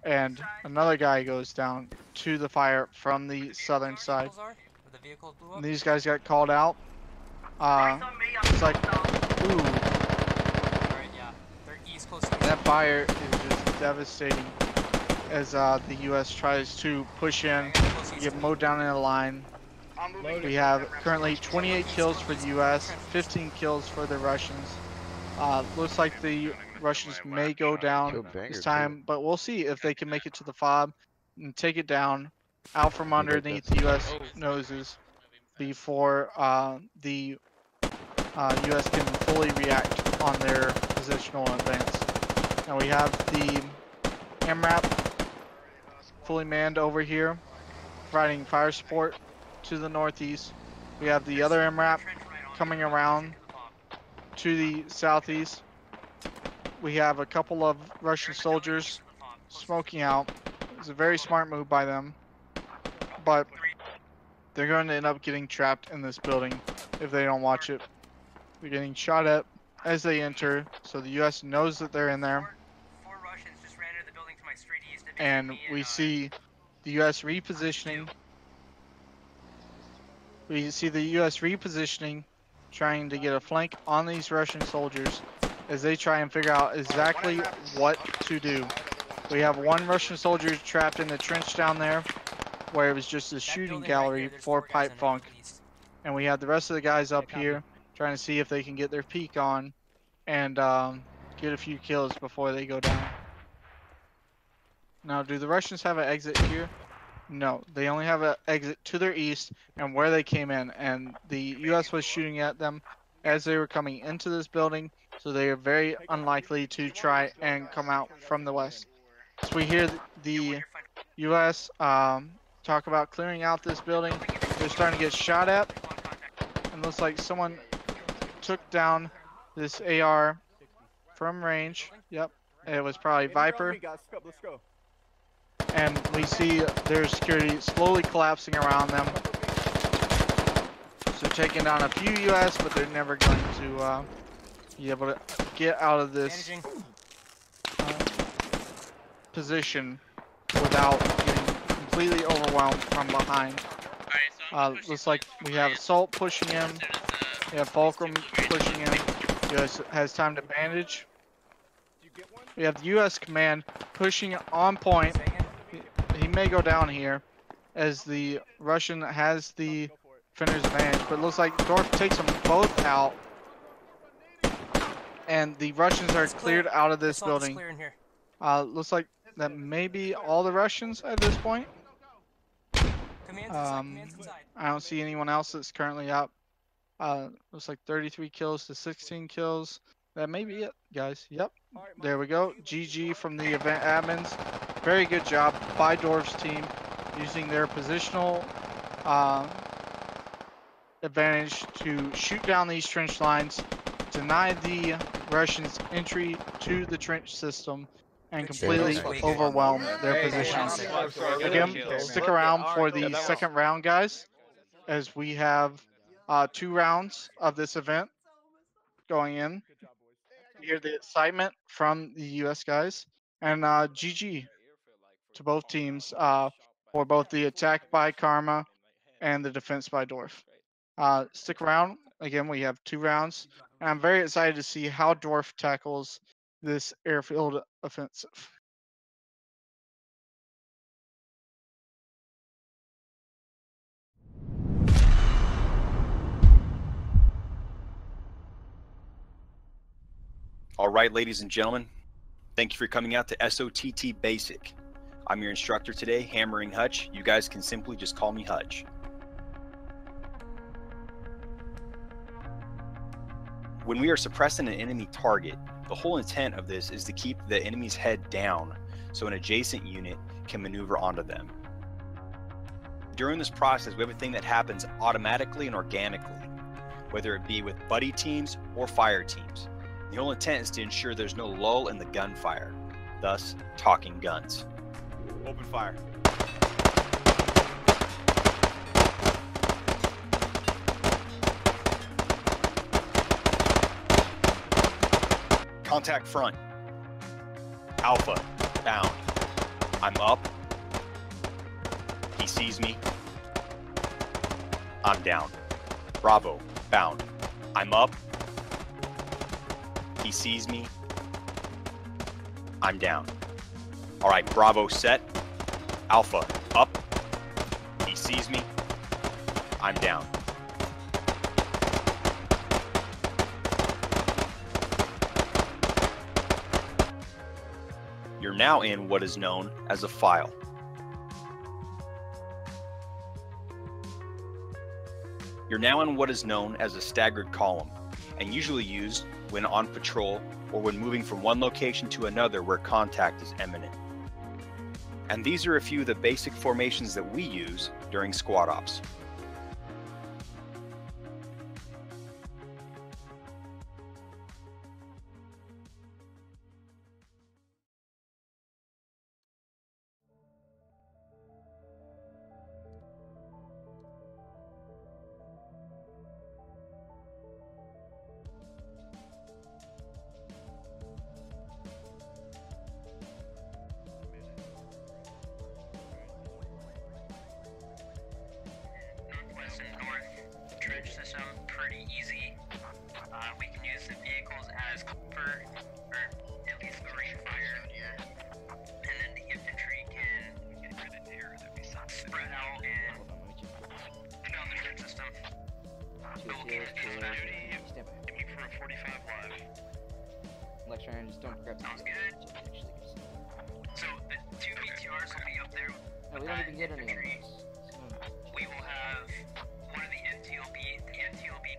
And another guy goes down to the fire from the southern side. And these guys got called out. It's like, ooh. That fire is just devastating as the U.S. tries to push in, get mowed down in a line. We have currently 28 kills for the U.S., 15 kills for the Russians. Looks like the Russians may go down this time, but we'll see if they can make it to the fob and take it down out from underneath the U.S. noses before the U.S. can fully react on their positional advance. Now we have the MRAP fully manned over here, providing fire support to the northeast. We have the other MRAP coming around to the southeast. We have a couple of Russian soldiers smoking out. It's a very smart move by them, but they're going to end up getting trapped in this building if they don't watch it. They're getting shot at as they enter, so the U.S. knows that they're in there. And we see the U.S. repositioning. We see the U.S. repositioning, trying to get a flank on these Russian soldiers as they try and figure out exactly what to do. We have one Russian soldier trapped in the trench down there, where it was just a shooting gallery for Pipe Funk. And we have the rest of the guys up here trying to see if they can get their peek on and get a few kills before they go down. Now, do the Russians have an exit here? No, they only have an exit to their east and where they came in, and the U.S. was shooting at them as they were coming into this building, so they are very unlikely to try and come out from the west. So we hear the U.S. Talk about clearing out this building. They're starting to get shot at, and looks like someone took down this AR from range. Yep, it was probably Viper. And we see their security slowly collapsing around them. So taking down a few U.S., but they're never going to be able to get out of this position without getting completely overwhelmed from behind. Looks like we have Assault pushing in. We have Fulcrum pushing in. U.S. has time to bandage. We have the U.S. command pushing on point. He may go down here as the Russian has the defender's advantage, but it looks like Dorf takes them both out, and the Russians are cleared out of this building. Looks like that may be all the Russians at this point. I don't see anyone else that's currently up. Looks like 33 kills to 16 kills. That may be it, guys. Yep. There we go. GG from the event admins. Very good job by Dorf's team using their positional advantage to shoot down these trench lines, deny the Russians entry to the trench system, and completely overwhelm their positions. Again, stick around for the second round, guys, as we have 2 rounds of this event going in. You hear the excitement from the U.S. guys, and GG to both teams for both the attack by Karma and the defense by Dorf. Stick around. Again, we have 2 rounds, and I'm very excited to see how Dorf tackles this airfield offensive. All right, ladies and gentlemen, thank you for coming out to SOTT Basic. I'm your instructor today, Hammering Hutch. You guys can simply just call me Hutch. When we are suppressing an enemy target, the whole intent of this is to keep the enemy's head down so an adjacent unit can maneuver onto them. During this process, we have a thing that happens automatically and organically, whether it be with buddy teams or fire teams. The whole intent is to ensure there's no lull in the gunfire, thus talking guns. Open fire. Contact front. Alpha, bound. I'm up. He sees me. I'm down. Bravo, bound. I'm up. He sees me. I'm down. All right, Bravo set. Alpha, up. He sees me. I'm down. You're now in what is known as a file. You're now in what is known as a staggered column, and usually used when on patrol or when moving from one location to another where contact is imminent. And these are a few of the basic formations that we use during squad ops. Northwest and north trench system, pretty easy. We can use the vehicles as cover, or at least the ring fire. And then the infantry can spread out and down the trench system. Looking for a 45 live. Lecture, just don't grab. Sounds good. So the two BTRs will be up there. No, we don't even get any of those. We will have one of the NTLB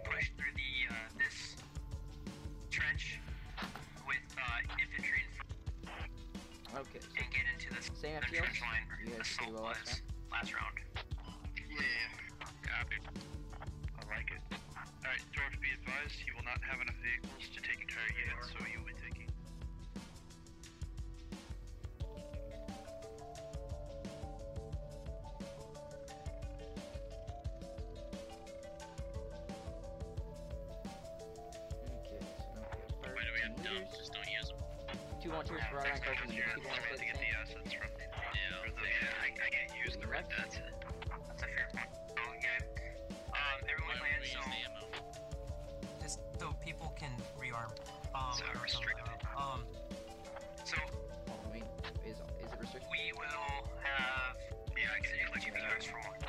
pushed through the this trench with infantry in front. Okay. And get into the Same the FTLs? trench line You where guys assault did well was last round. Yeah. Copy. I like it. Alright, George, be advised, he will not have enough vehicles to take entire units, so you will be taking. Why do we have dumps? Just don't use them. 2 volunteers for right line You're trying to get the assets from. Yeah, I can't use the red dots. That's a fair point. Oh, yeah. Everyone land, so just so people can rearm. So restricted. So I mean, is it restricted? we will have Yeah, I can click two that. BTRs for one.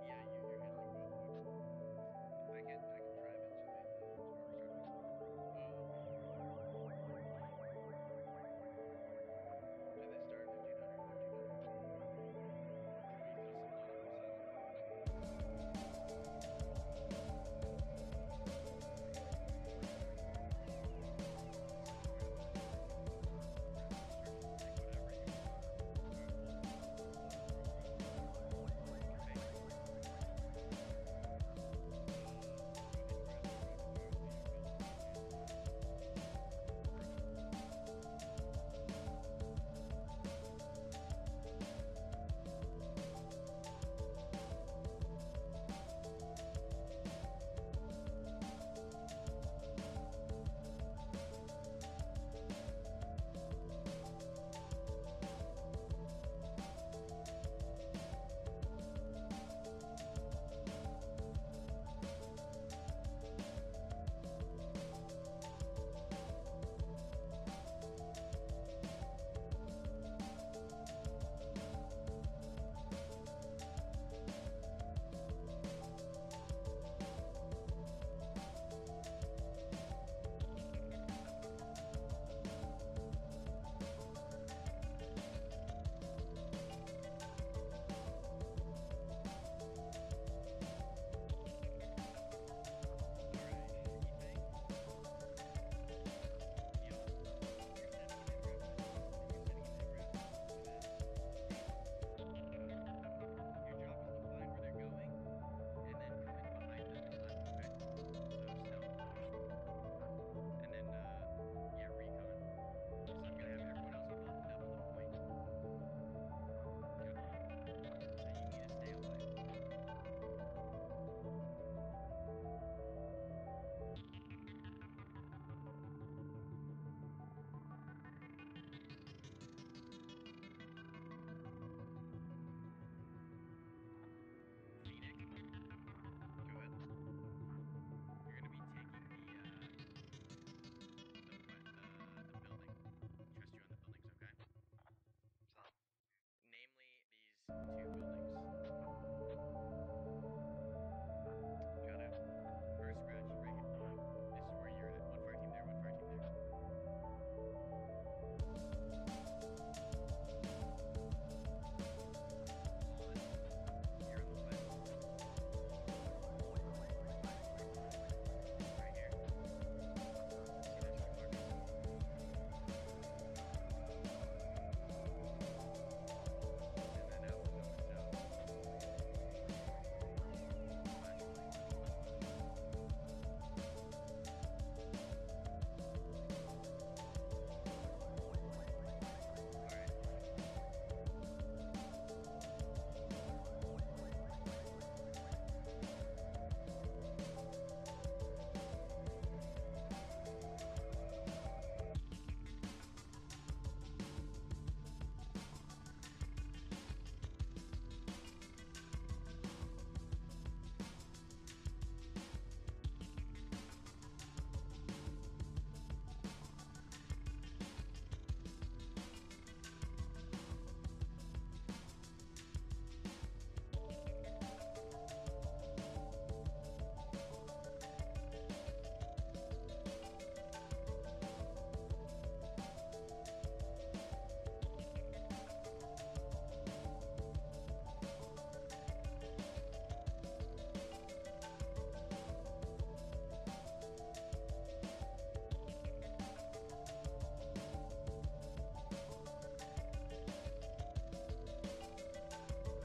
Yeah, two buildings. Got it. First scratch right here. This is where you're at. One fire team there, one fire team there. You're on the left. Right here. See those two markers? And then out going south.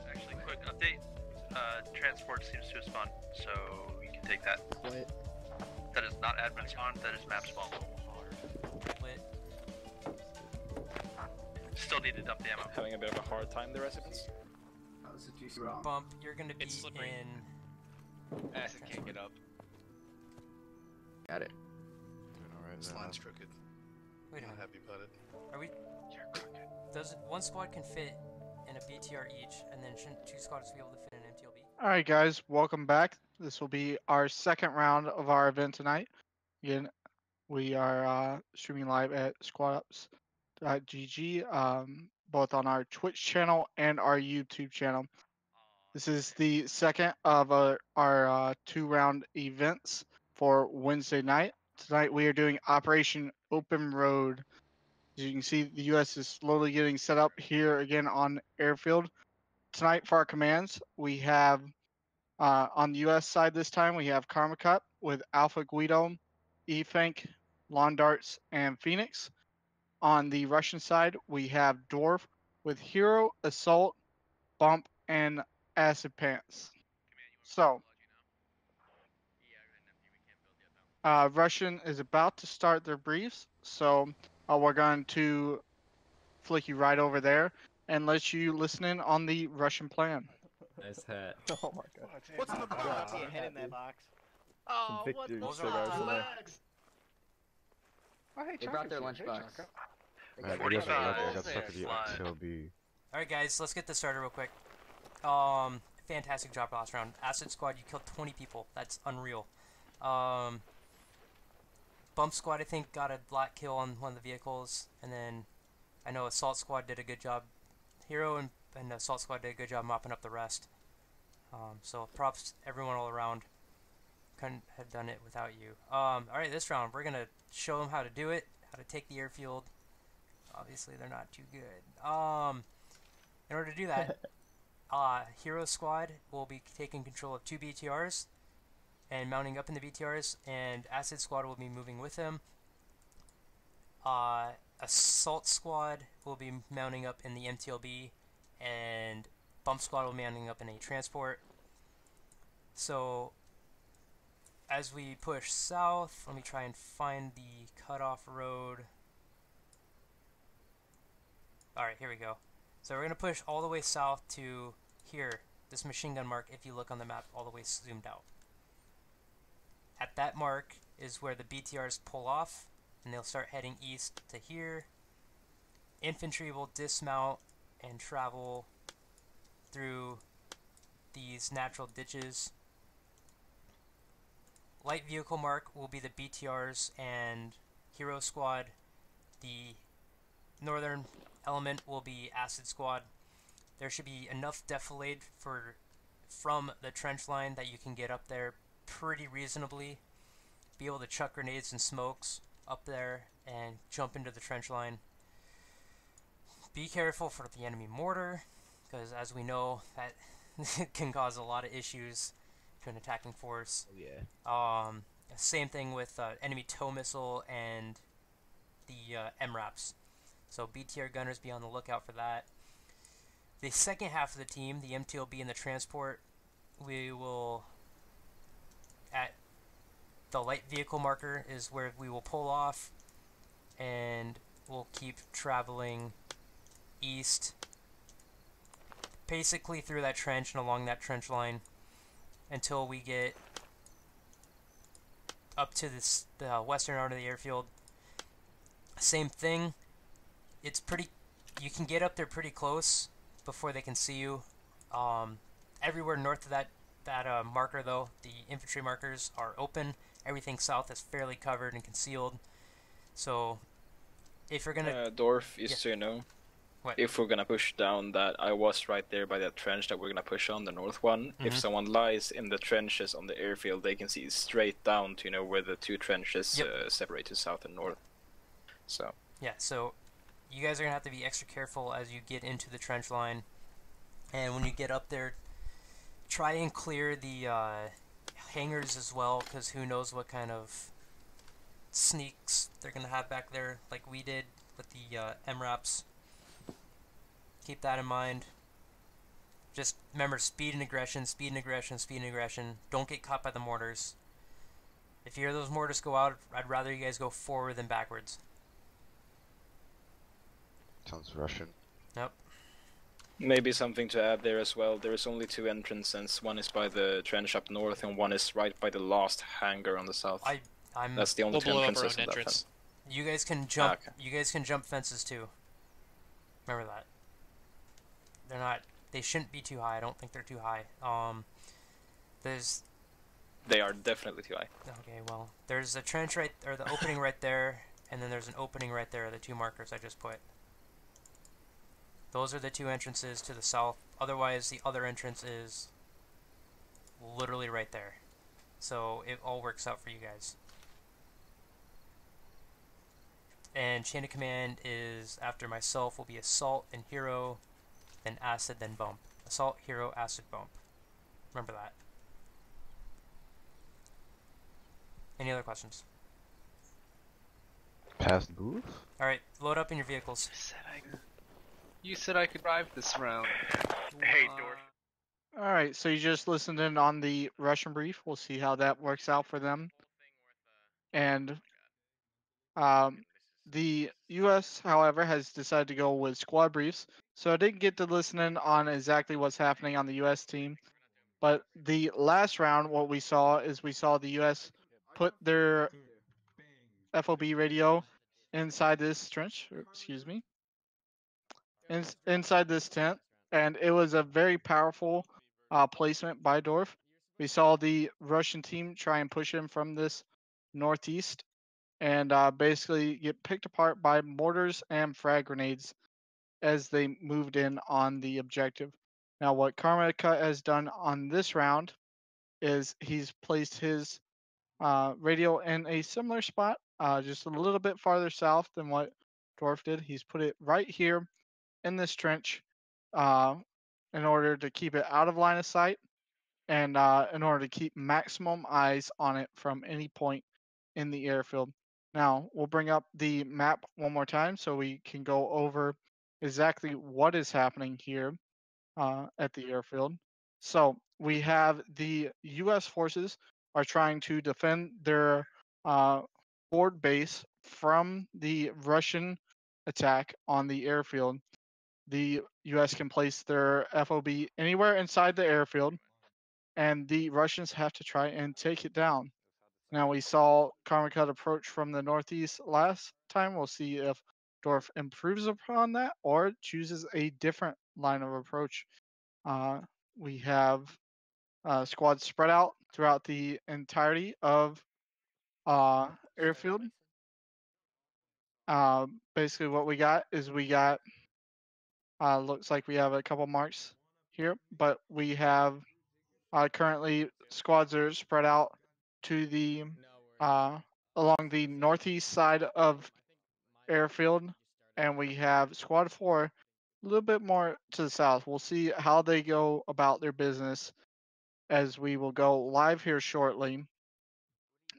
Actually, quick update. Transport seems to have spawned, so you can take that. What? That is not admin spawn, that is map spawn. Lit. Still need to dump the ammo. Having a bit of a hard time, the residents. Bump, you're gonna be slippery. in. Acid can't get up. Got it. This line's crooked. Wait a Not minute. happy about it. Are we? Does one squad can fit in a BTR each, and then shouldn't two squads be able to fit in an MTLB? All right, guys, welcome back. This will be our second round of our event tonight. Again, we are streaming live at squadups.gg, both on our Twitch channel and our YouTube channel. This is the second of our two-round events for Wednesday night. Tonight we are doing Operation Open Road. As you can see, the U.S. is slowly getting set up here again on airfield. Tonight for our commands, we have on the U.S. side this time, we have Karma Cup with Alpha Guido, E-Fank, Lawn Darts, and Phoenix. On the Russian side, we have Dwarf with Hero, Assault, Bump, and Acid Pants. So, Russian is about to start their briefs, so we're going to flick you right over there and let you listen in on the Russian plan. Nice hat. Oh my god. What's in the box? I see a head in that box. Oh, Some what victory the cigars in there. legs? Oh, hey, They brought their Chaka's here. Hey, lunchbox. Chaka. Alright, I guess I got stuck with the XLB. Alright guys, let's get this started real quick. Fantastic job last round. Acid Squad, you killed 20 people. That's unreal. Bump Squad, I think, got a black kill on one of the vehicles. And then, I know Assault Squad did a good job. Hero and Assault Squad did a good job mopping up the rest. So props to everyone all around. Couldn't have done it without you. Alright, this round, we're gonna show them how to do it. How to take the airfield. Obviously, they're not too good. In order to do that, Hero Squad will be taking control of 2 BTRs and mounting up in the BTRs, and Acid Squad will be moving with them. Assault Squad will be mounting up in the MTLB, and Bump Squad will be mounting up in a transport. So, as we push south, let me try and find the cutoff road. Alright, here we go. So we're going to push all the way south to here, this machine gun mark, if you look on the map, all the way zoomed out. At that mark is where the BTRs pull off, and they'll start heading east to here. Infantry will dismount and travel through these natural ditches. Light vehicle mark will be the BTRs and Hero Squad. The northern element will be Acid Squad. there should be enough defilade from the trench line that you can get up there pretty reasonably, be able to chuck grenades and smokes up there and jump into the trench line. Be careful for the enemy mortar, because as we know, that can cause a lot of issues to an attacking force. Oh, yeah. Same thing with enemy tow missile and the MRAPs. So BTR gunners, be on the lookout for that. The second half of the team, the MTLB and the transport, we will, at the light vehicle marker is where we will pull off, and we'll keep traveling east, basically through that trench and along that trench line until we get up to the western arm of the airfield. Same thing, it's pretty, you can get up there pretty close before they can see you. Everywhere north of that marker though, the infantry markers are open. Everything south is fairly covered and concealed. So if you're gonna Dorf, yeah. so you know, What? if we're gonna push down that, I was right there by that trench that we're gonna push on, the north one. If someone lies in the trenches on the airfield, they can see straight down to, you know, where the two trenches separate to south and north. So yeah, so you guys are gonna have to be extra careful as you get into the trench line, and when you get up there, try and clear the hangars as well, because who knows what kind of sneaks they're gonna have back there, like we did with the MRAPs. Keep that in mind. Just remember, speed and aggression, speed and aggression, speed and aggression. Don't get caught by the mortars. If you hear those mortars go out, I'd rather you guys go forward than backwards. sounds Russian. Yep. Maybe something to add there as well. There is only two entrances. One is by the trench up north, and one is right by the last hangar on the south. That's the only two entrances on that fence. You guys can jump. You guys can jump fences too. Remember that. They're not. They shouldn't be too high. I don't think they're too high. They are definitely too high. Okay, well, there's a trench right, or the opening right there, and then there's an opening right there. The two markers I just put. Those are the two entrances to the south. Otherwise, the other entrance is literally right there. So it all works out for you guys. And chain of command is, after myself, will be assault and hero, then acid, then bump. Assault, hero, acid, bump. Remember that. Any other questions? Past booth? Alright, load up in your vehicles. You said I could drive this round. Hey, Dorf. Alright, so you just listened in on the Russian brief. We'll see how that works out for them. And the U.S., however, has decided to go with squad briefs. So I didn't get to listen in on exactly what's happening on the U.S. team. But the last round, what we saw is we saw the U.S. put their FOB radio inside this trench, excuse me, inside this tent, and it was a very powerful placement by Dorf. We saw the Russian team try and push him from this northeast and basically get picked apart by mortars and frag grenades as they moved in on the objective. Now, what Karma Cut has done on this round is he's placed his radio in a similar spot, just a little bit farther south than what Dorf did. He's put it right here in this trench in order to keep it out of line of sight and in order to keep maximum eyes on it from any point in the airfield. Now, we'll bring up the map one more time so we can go over exactly what is happening here at the airfield. So we have the U.S. forces are trying to defend their forward base from the Russian attack on the airfield. The U.S. can place their FOB anywhere inside the airfield, and the Russians have to try and take it down. Now, we saw Karma Cut approach from the northeast last time. We'll see if Dorf improves upon that or chooses a different line of approach. We have squads spread out throughout the entirety of airfield. Basically, what we got is we got Looks like we have a couple marks here, but we have currently squads are spread out to the along the northeast side of airfield, and we have squad 4 a little bit more to the south. We'll see how they go about their business as we will go live here shortly.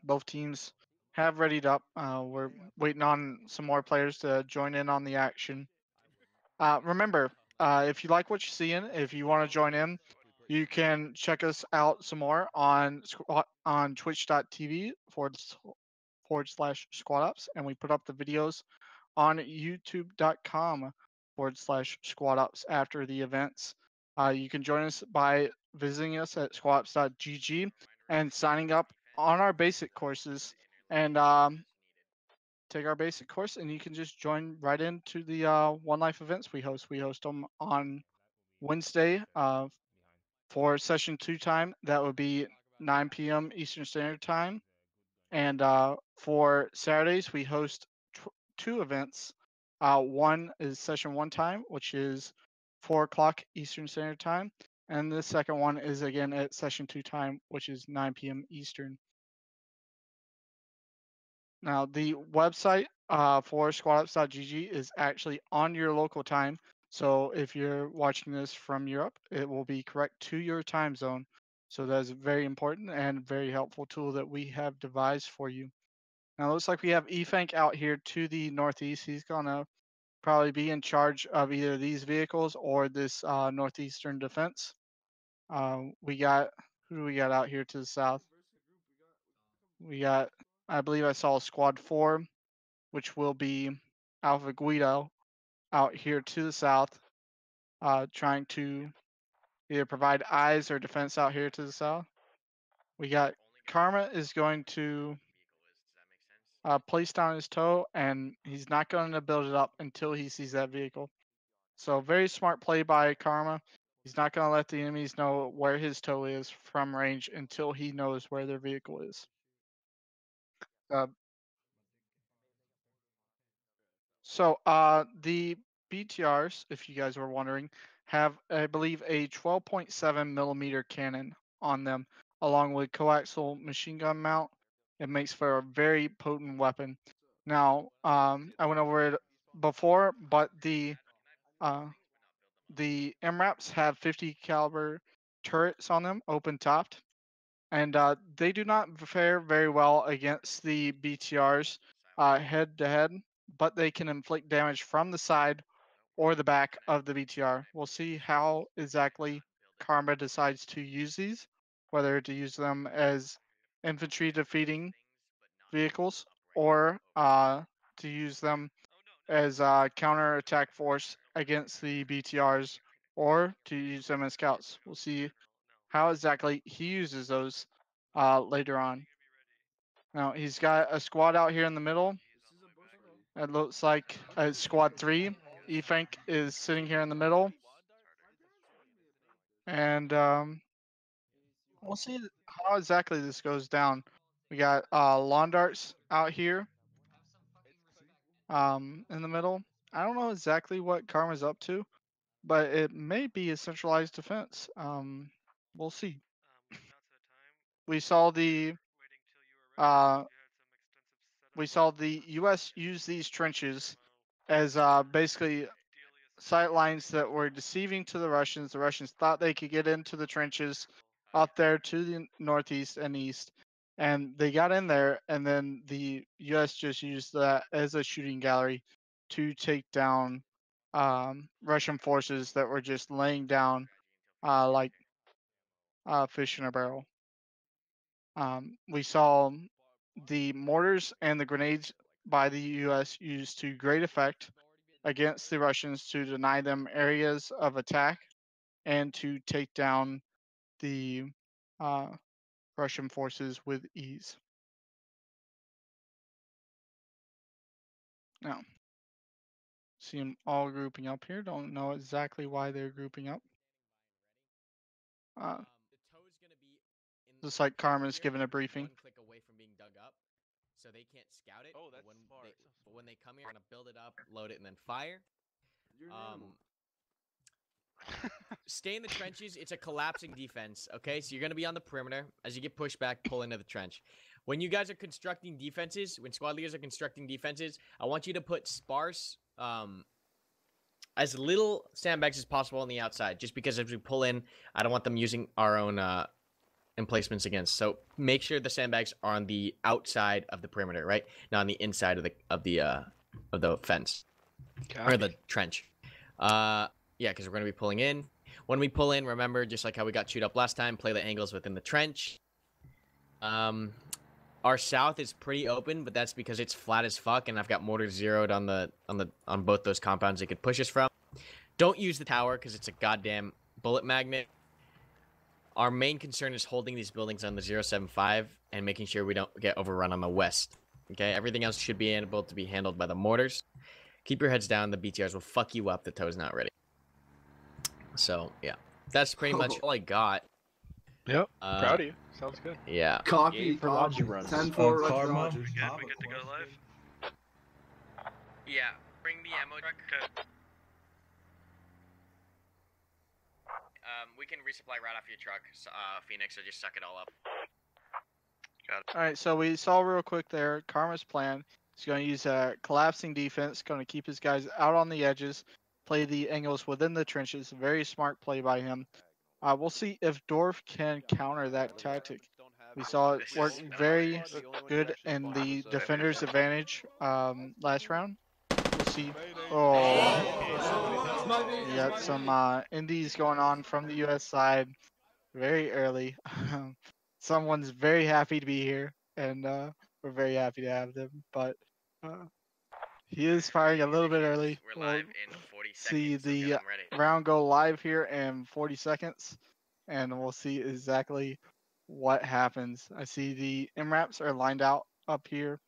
Both teams have readied up. We're waiting on some more players to join in on the action. Remember, if you like what you're seeing, if you want to join in, you can check us out some more on twitch.tv / squad ups, and we put up the videos on youtube.com / squad ups after the events. You can join us by visiting us at squadups.gg and signing up on our basic courses, and take our basic course, and you can just join right into the One Life events we host. We host them on Wednesday for session 2 time. That would be 9 p.m. Eastern Standard Time. And for Saturdays, we host 2 events. One is session 1 time, which is 4 o'clock Eastern Standard Time. And the second one is again at session 2 time, which is 9 p.m. Eastern. Now, the website for squadups.gg is actually on your local time. So if you're watching this from Europe, it will be correct to your time zone. So that's a very important and very helpful tool that we have devised for you. Now, it looks like we have eFank out here to the northeast. He's going to probably be in charge of either these vehicles or this northeastern defense. We got, who do we got out here to the south? We got, I believe I saw Squad 4, which will be Alpha Guido out here to the south, trying to either provide eyes or defense out here to the south. We got Karma is going to place down his toe, and he's not going to build it up until he sees that vehicle. So very smart play by Karma. He's not going to let the enemies know where his toe is from range until he knows where their vehicle is. So the BTRs, if you guys were wondering, have, I believe, a 12.7 millimeter cannon on them, along with coaxial machine gun mount. It makes for a very potent weapon. Now, I went over it before, but the MRAPs have 50 caliber turrets on them, open topped, and they do not fare very well against the BTRs head to head, but they can inflict damage from the side or the back of the BTR. We'll see how exactly Karma decides to use these, whether to use them as infantry defeating vehicles or to use them as counter attack force against the BTRs, or to use them as scouts. We'll see how exactly he uses those later on. Now he's got a squad out here in the middle. It looks like squad 3. eFank is sitting here in the middle. And we'll see how exactly this goes down. We got lawn darts out here in the middle. I don't know exactly what Karma's up to, but it may be a centralized defense. We'll see. We saw the U.S. use these trenches as basically sight lines that were deceiving to the Russians. The Russians thought they could get into the trenches up there to the northeast and east, and they got in there, and then the U.S. just used that as a shooting gallery to take down Russian forces that were just laying down like fish in a barrel. We saw the mortars and the grenades by the U.S. used to great effect against the Russians to deny them areas of attack and to take down the Russian forces with ease. Now, see them all grouping up here. Don't know exactly why they're grouping up. Just like Carmen's giving a briefing. One click away from being dug up, so they can't scout it. Oh, that's smart. But when they come here, they're gonna build it up, load it, and then fire. stay in the trenches. It's a collapsing defense, okay? So you're going to be on the perimeter. As you get pushed back, pull into the trench. When you guys are constructing defenses, when squad leaders are constructing defenses, I want you to put sparse, as little sandbags as possible on the outside, just because as we pull in, I don't want them using our own emplacements against. So make sure the sandbags are on the outside of the perimeter, right? Not on the inside of the fence or the trench. Yeah, because we're going to be pulling in. When we pull in, remember, just like how we got chewed up last time, play the angles within the trench. Our south is pretty open, but that's because it's flat as fuck, and I've got mortars zeroed on both those compounds they could push us from. Don't use the tower because it's a goddamn bullet magnet. Our main concern is holding these buildings on the 075 and making sure we don't get overrun on the west. Okay, everything else should be able to be handled by the mortars. Keep your heads down. The BTRs will fuck you up. The tow's not ready. So yeah, that's pretty much all I got. Yep. Proud of you. Sounds good. Yeah. Copy. For Logi runs. 10-4, Karma. Roger. We good to go live? Yeah, bring the ammo truck. We can resupply right off your truck, Phoenix, so just suck it all up. Got it. All right, so we saw real quick there, Karma's plan. He's going to use a collapsing defense, going to keep his guys out on the edges, play the angles within the trenches. Very smart play by him. We'll see if Dorf can counter that tactic. We saw it work very good in the defender's advantage last round. We'll see. Oh, we got some indies going on from the U.S. side very early. Someone's very happy to be here, and we're very happy to have them. But he is firing a little bit early. We're live in 40 see seconds, so the get them ready. round go live here in 40 seconds, and we'll see exactly what happens. I see the MRAPs are lined out up here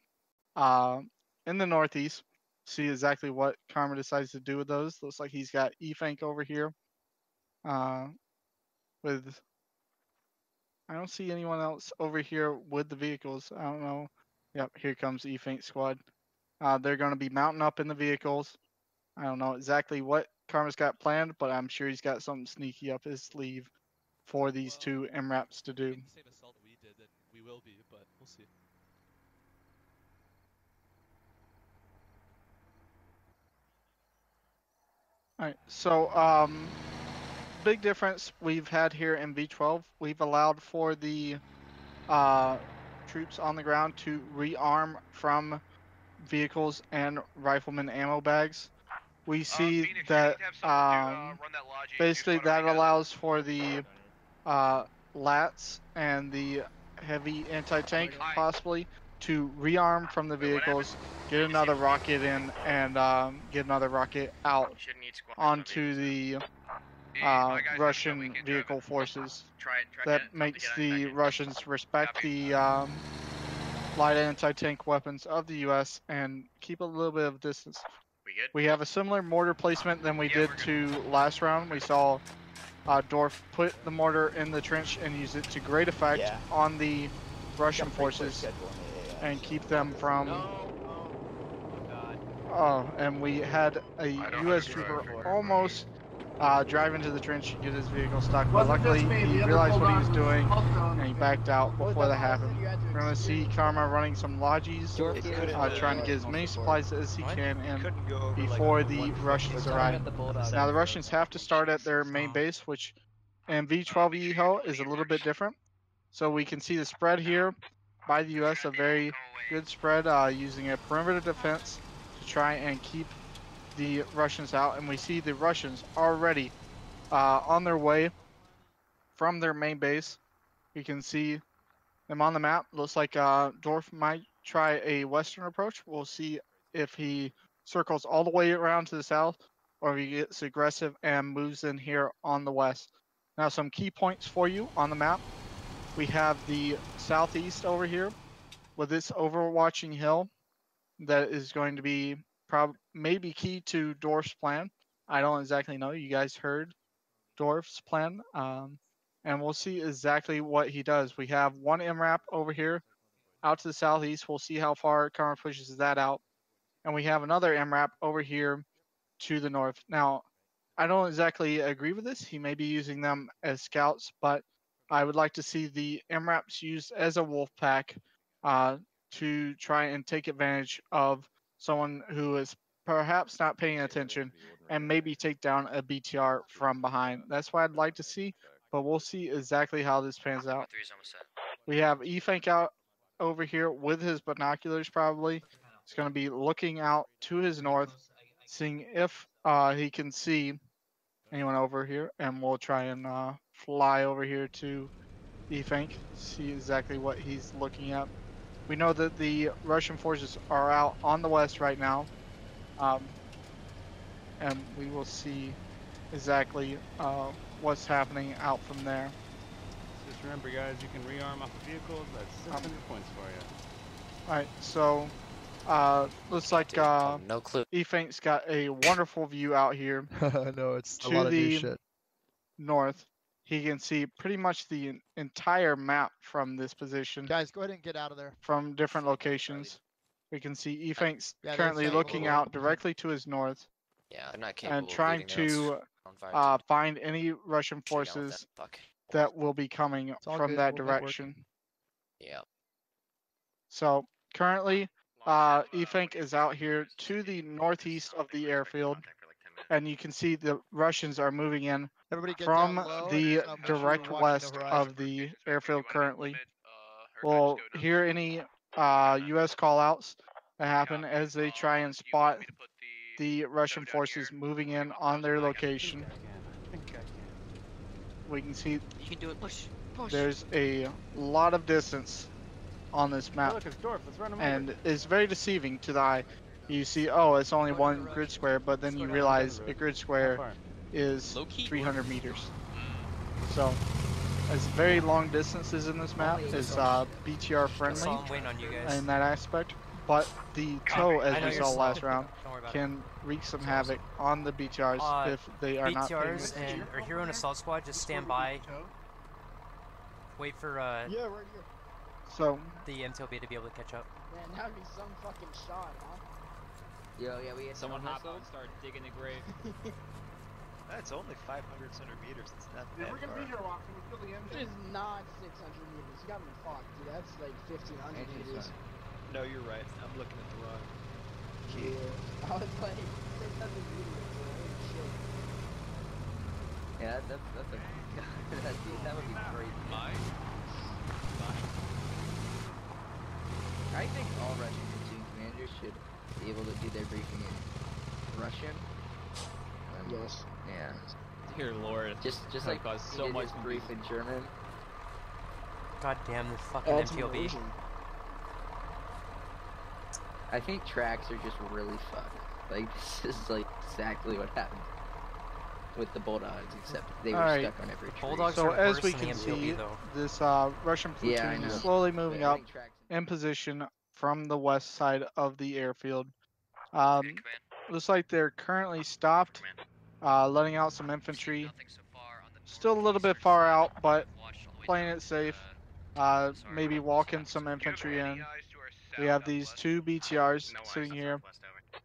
in the northeast. See exactly what Karma decides to do with those. Looks like he's got E-Fank over here with... I don't see anyone else over here with the vehicles. I don't know. Yep, here comes E-Fank squad. They're going to be mounting up in the vehicles. I don't know exactly what Karma's got planned, but I'm sure he's got something sneaky up his sleeve for these two MRAPs to do. Same assault we did, then we will be, but we'll see. Alright, so big difference we've had here in V12. We've allowed for the troops on the ground to rearm from vehicles and rifleman ammo bags. We see Phoenix, that run that Logi basically if you wanna that allows for the LATs and the heavy anti-tank possibly to rearm from the vehicles, get another rocket in, and get another rocket out onto the Russian vehicle forces. That makes the Russians respect the light anti-tank weapons of the U.S. and keep a little bit of distance. We have a similar mortar placement than we did to last round. We saw Dorf put the mortar in the trench and use it to great effect on the Russian forces and keep them from... Oh, and we had a U.S. trooper almost drive into the trench and get his vehicle stuck, but luckily he realized what he was doing and he backed out before that happened. We're going to see Karma running some Logis, trying to get as many supplies as he can in before the Russians arrive. Now the Russians have to start at their main base, which in V12 EHO is a little bit different. So we can see the spread here by the U.S., a very good spread using a perimeter defense to try and keep the Russians out, and we see the Russians already on their way from their main base. We can see them on the map. Looks like Dorf might try a western approach. We'll see if he circles all the way around to the south or if he gets aggressive and moves in here on the west. Now some key points for you on the map. We have the southeast over here with this overwatching hill that is going to be maybe key to Dorf's plan. I don't exactly know. You guys heard Dorf's plan. And we'll see exactly what he does. We have one MRAP over here out to the southeast. We'll see how far Karma pushes that out. And we have another MRAP over here to the north. Now, I don't exactly agree with this. He may be using them as scouts, but I would like to see the MRAPs used as a wolf pack to try and take advantage of someone who is perhaps not paying attention and maybe take down a BTR from behind. That's what I'd like to see, but we'll see exactly how this pans out. We have eFank out over here with his binoculars probably. He's going to be looking out to his north, seeing if he can see anyone over here, and we'll try and fly over here to eFank, see exactly what he's looking at. We know that the Russian forces are out on the west right now, and we will see exactly what's happening out from there. Just remember, guys, you can rearm off of vehicles. That's 600 points for you. Alright, so looks like no clue. eFank's got a wonderful view out here. No, it's to a lot of new the shit. north. He can see pretty much the entire map from this position. Guys, go ahead and get out of there. From different locations. We can see eFank's Yeah, currently they're looking saying- out directly to his north. Yeah, they're not capable And of trying leading their to own fire team. find any Russian Actually, down with forces that. Fuck. that will be coming all from good, that we'll make work. direction. Yeah. So currently, eFank is out here to the northeast of the airfield, and you can see the Russians are moving in Everybody get from down low and the just, make sure you're direct watching the west horizon. of the airfield currently. We'll hear any U.S. callouts that happen as they try and spot the Russian forces moving in on their location. We can see You can do it. Push. Push. there's a lot of distance on this map, Look, it's Dorf. Let's run him and over. it's very deceiving to the eye. You see, oh, it's only one grid square, but then you realize a grid square is 300 meters. So, it's very long distances in this map. It's BTR friendly I'm waiting on you guys. in that aspect, but the tow, I as know we you're saw slow. last round, Don't worry about can wreak some havoc on the BTRs if they are not paying BTRs attention. and our hero and assault squad just stand by. Wait for Yeah, right here. So the MTLB to be able to catch up. Man, that'd be some fucking shot, huh? Yo, yeah, we had Someone hop out and start digging a grave. That's only 500 centimeters. It's not Dude, that we're gonna far. be here, Rock. Can we feel the engine? It is not 600 meters. You got me fucked, dude. That's like 1,500 meters. No, you're right. I'm looking at the wrong key. Yeah. I was like 600 meters. Holy shit. Yeah, that's a that would be crazy. I think all Russian platoon commanders should be able to do their briefing in Russian. Yes. Yeah. Dear Lord. Just That like caused he so did much his brief in German. God damn this fucking MTLB. I think tracks are just really fucked. Like this is like exactly what happened with the Bulldogs, except they were Alright. stuck on every tree. Bulldogs So are as worse we than the can MTLB see, though. this Russian Yeah, I platoon is know. slowly moving But I up think tracks in position from the west side of the airfield. Looks like they're currently stopped, letting out some infantry. Still a little bit far out, but playing it safe. Maybe walking some infantry in. We have these two BTRs sitting here.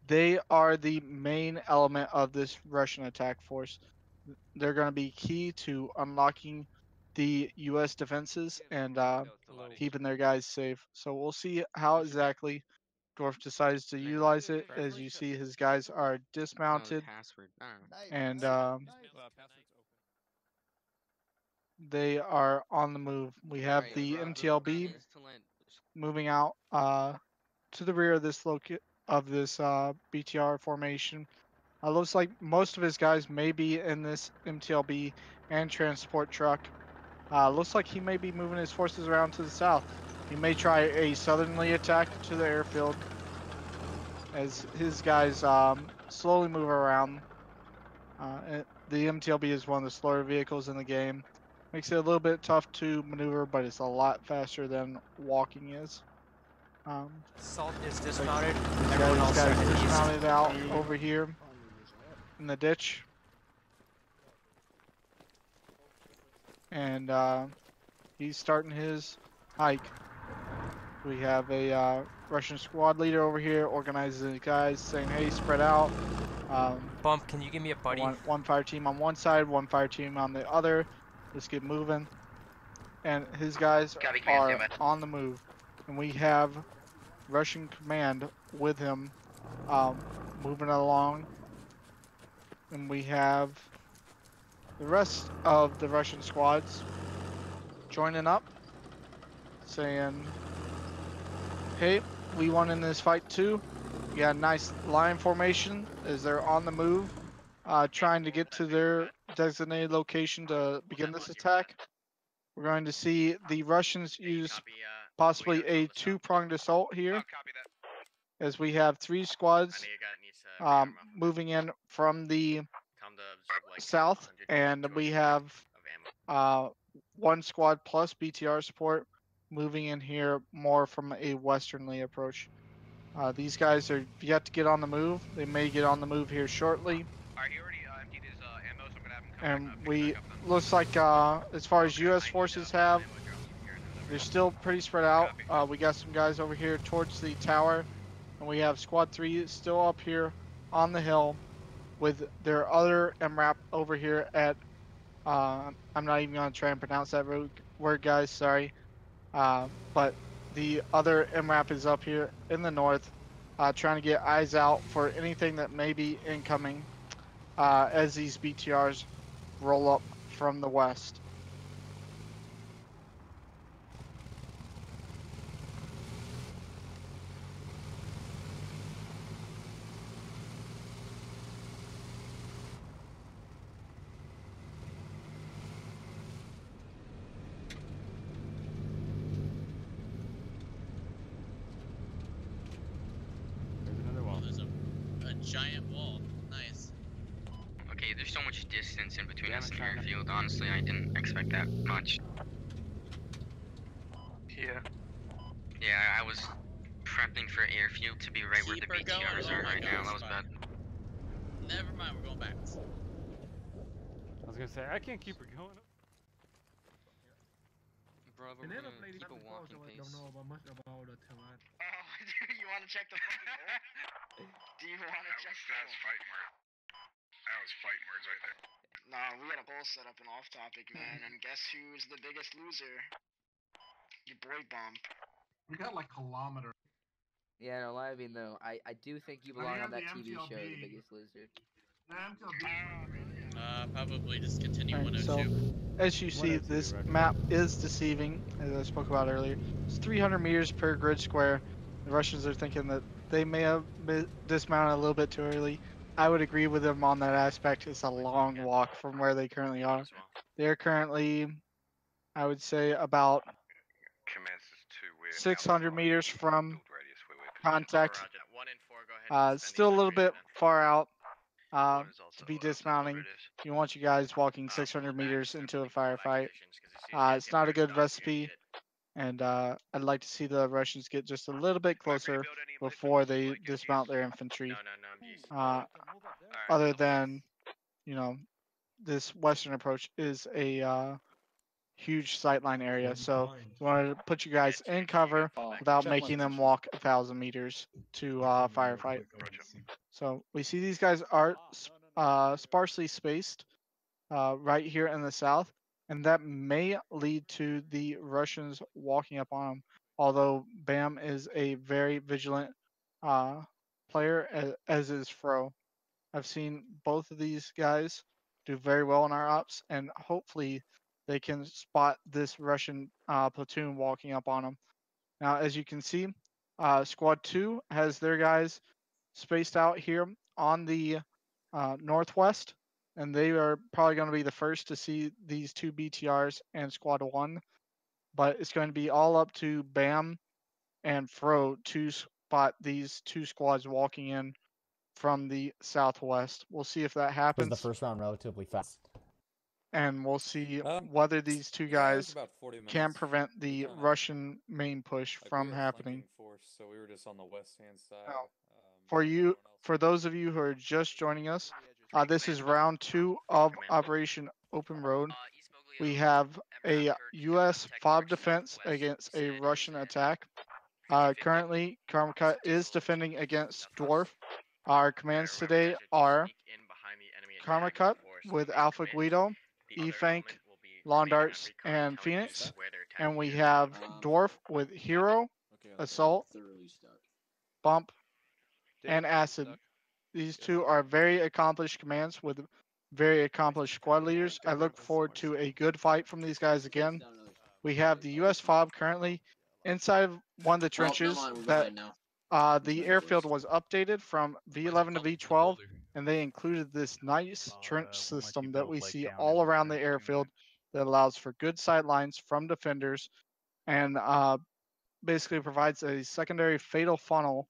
They are the main element of this Russian attack force. They're going to be key to unlocking the U.S. defenses and keeping their guys safe. So we'll see how exactly Dwarf decides to utilize it. As you see, his guys are dismounted, and they are on the move. We have the MTLB moving out to the rear of this BTR formation. Looks like most of his guys may be in this MTLB and transport truck. Looks like he may be moving his forces around to the south. He may try a southerly attack to the airfield as his guys slowly move around. The MTLB is one of the slower vehicles in the game. Makes it a little bit tough to maneuver, but it's a lot faster than walking is. Salt is dismounted. These Everyone else guys are dismounted out over here in the ditch. And he's starting his hike. We have a Russian squad leader over here organizing the guys, saying, hey, spread out. Bump, can you give me a buddy? One fire team on one side, one fire team on the other. Let's get moving. And his guys are on the move. And we have Russian command with him moving along. And we have the rest of the Russian squads joining up, saying, hey, we won in this fight too. We got a nice line formation as they're on the move, trying to get to their designated location to begin this attack. We're going to see the Russians use possibly a two-pronged assault here, as we have 3 squads moving in from the south, and we have 1 squad plus BTR support moving in here more from a westernly approach. These guys are yet to get on the move. They may get on the move here shortly. And we looks like as far as U.S. forces have, they're still pretty spread out. We got some guys over here towards the tower, and we have Squad 3 still up here on the hill with their other MRAP over here at, I'm not even going to try and pronounce that word, guys, sorry. But the other MRAP is up here in the north, trying to get eyes out for anything that may be incoming as these BTRs roll up from the west. Giant wall. Nice. Okay, there's so much distance in between us and the airfield. Honestly, I didn't expect that much. Yeah. Yeah, I was prepping for airfield to be right where the BTRs are right now. That was bad. Never mind, we're going backwards. I was gonna say, I can't keep her going. Bravo, we're gonna keep a walking pace. Don't know about much about Taiwan. Oh, dude, you wanna check the fucking wall? Do you wanna check the wall? fighting words. That was fighting words right there. Nah, we got a goal set up and off topic, man. And guess who's the biggest loser? Your boy Bump. We got like kilometers. Yeah, no, I mean though, I do think you belong on that TV show, The Biggest Loser. Probably just continue Right, 102. so, as you see, this map is deceiving, as I spoke about earlier. It's 300 meters per grid square. The Russians are thinking that they may have dismounted a little bit too early. I would agree with them on that aspect. It's a long walk from where they currently are. They're currently, I would say, about 600 meters from contact. Still a little bit far out to be dismounting. You want you guys walking 600 meters into a firefight. It's not a good recipe, and I'd like to see the Russians get just a little bit closer before they dismount their infantry. Other than, you know, this western approach is a huge sightline area, so we wanted to put you guys in cover without making them walk 1,000 meters to firefight. So we see these guys are sparsely spaced right here in the south, and that may lead to the Russians walking up on them. Although Bam is a very vigilant player, as is Fro. I've seen both of these guys do very well in our ops, and hopefully they can spot this Russian platoon walking up on them. Now, as you can see, Squad 2 has their guys spaced out here on the northwest, and they are probably going to be the first to see these 2 BTRs and Squad 1. But it's going to be all up to Bam and Fro to spot these 2 squads walking in from the southwest. We'll see if that happens. Was the first round relatively fast? And we'll see whether these 2 guys can prevent the Russian main push from happening. So we were just on the west-hand side. Now, for those of you who are just joining us, this is round 2 of Operation Open Road. We have a U.S. FOB defense against a Russian attack. Currently, Karmaka is defending against Dwarf. Our commands today are Karma Cup with Alpha Guido, Efank, Lawn Darts, and Phoenix. And we have Dwarf with Hero, Assault, Bump, and Acid. These two are very accomplished commands with very accomplished squad leaders. I look forward to a good fight from these guys again. We have the U.S. FOB currently inside of one of the trenches that the airfield was updated from V11 to V12, and they included this nice trench system that we see all around the airfield that allows for good sight lines from defenders and basically provides a secondary fatal funnel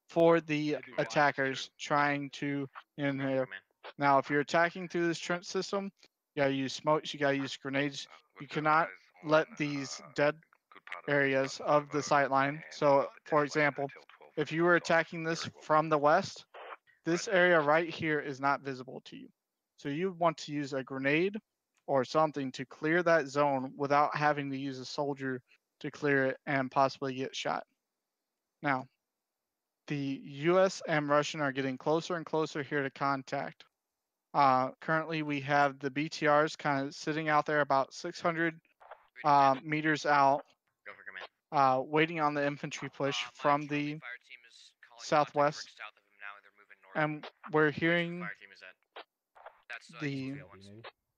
for the attackers trying to in here. Now, if you're attacking through this trench system, you gotta use smokes, you gotta use grenades. You cannot let these dead areas of the sight line. So, for example, if you were attacking this from the west, this area right here is not visible to you. So you want to use a grenade or something to clear that zone without having to use a soldier to clear it and possibly get shot. Now, the US and Russian are getting closer and closer here to contact. Currently, we have the BTRs kind of sitting out there about 600 meters out, waiting on the infantry push from the southwest. And we're hearing the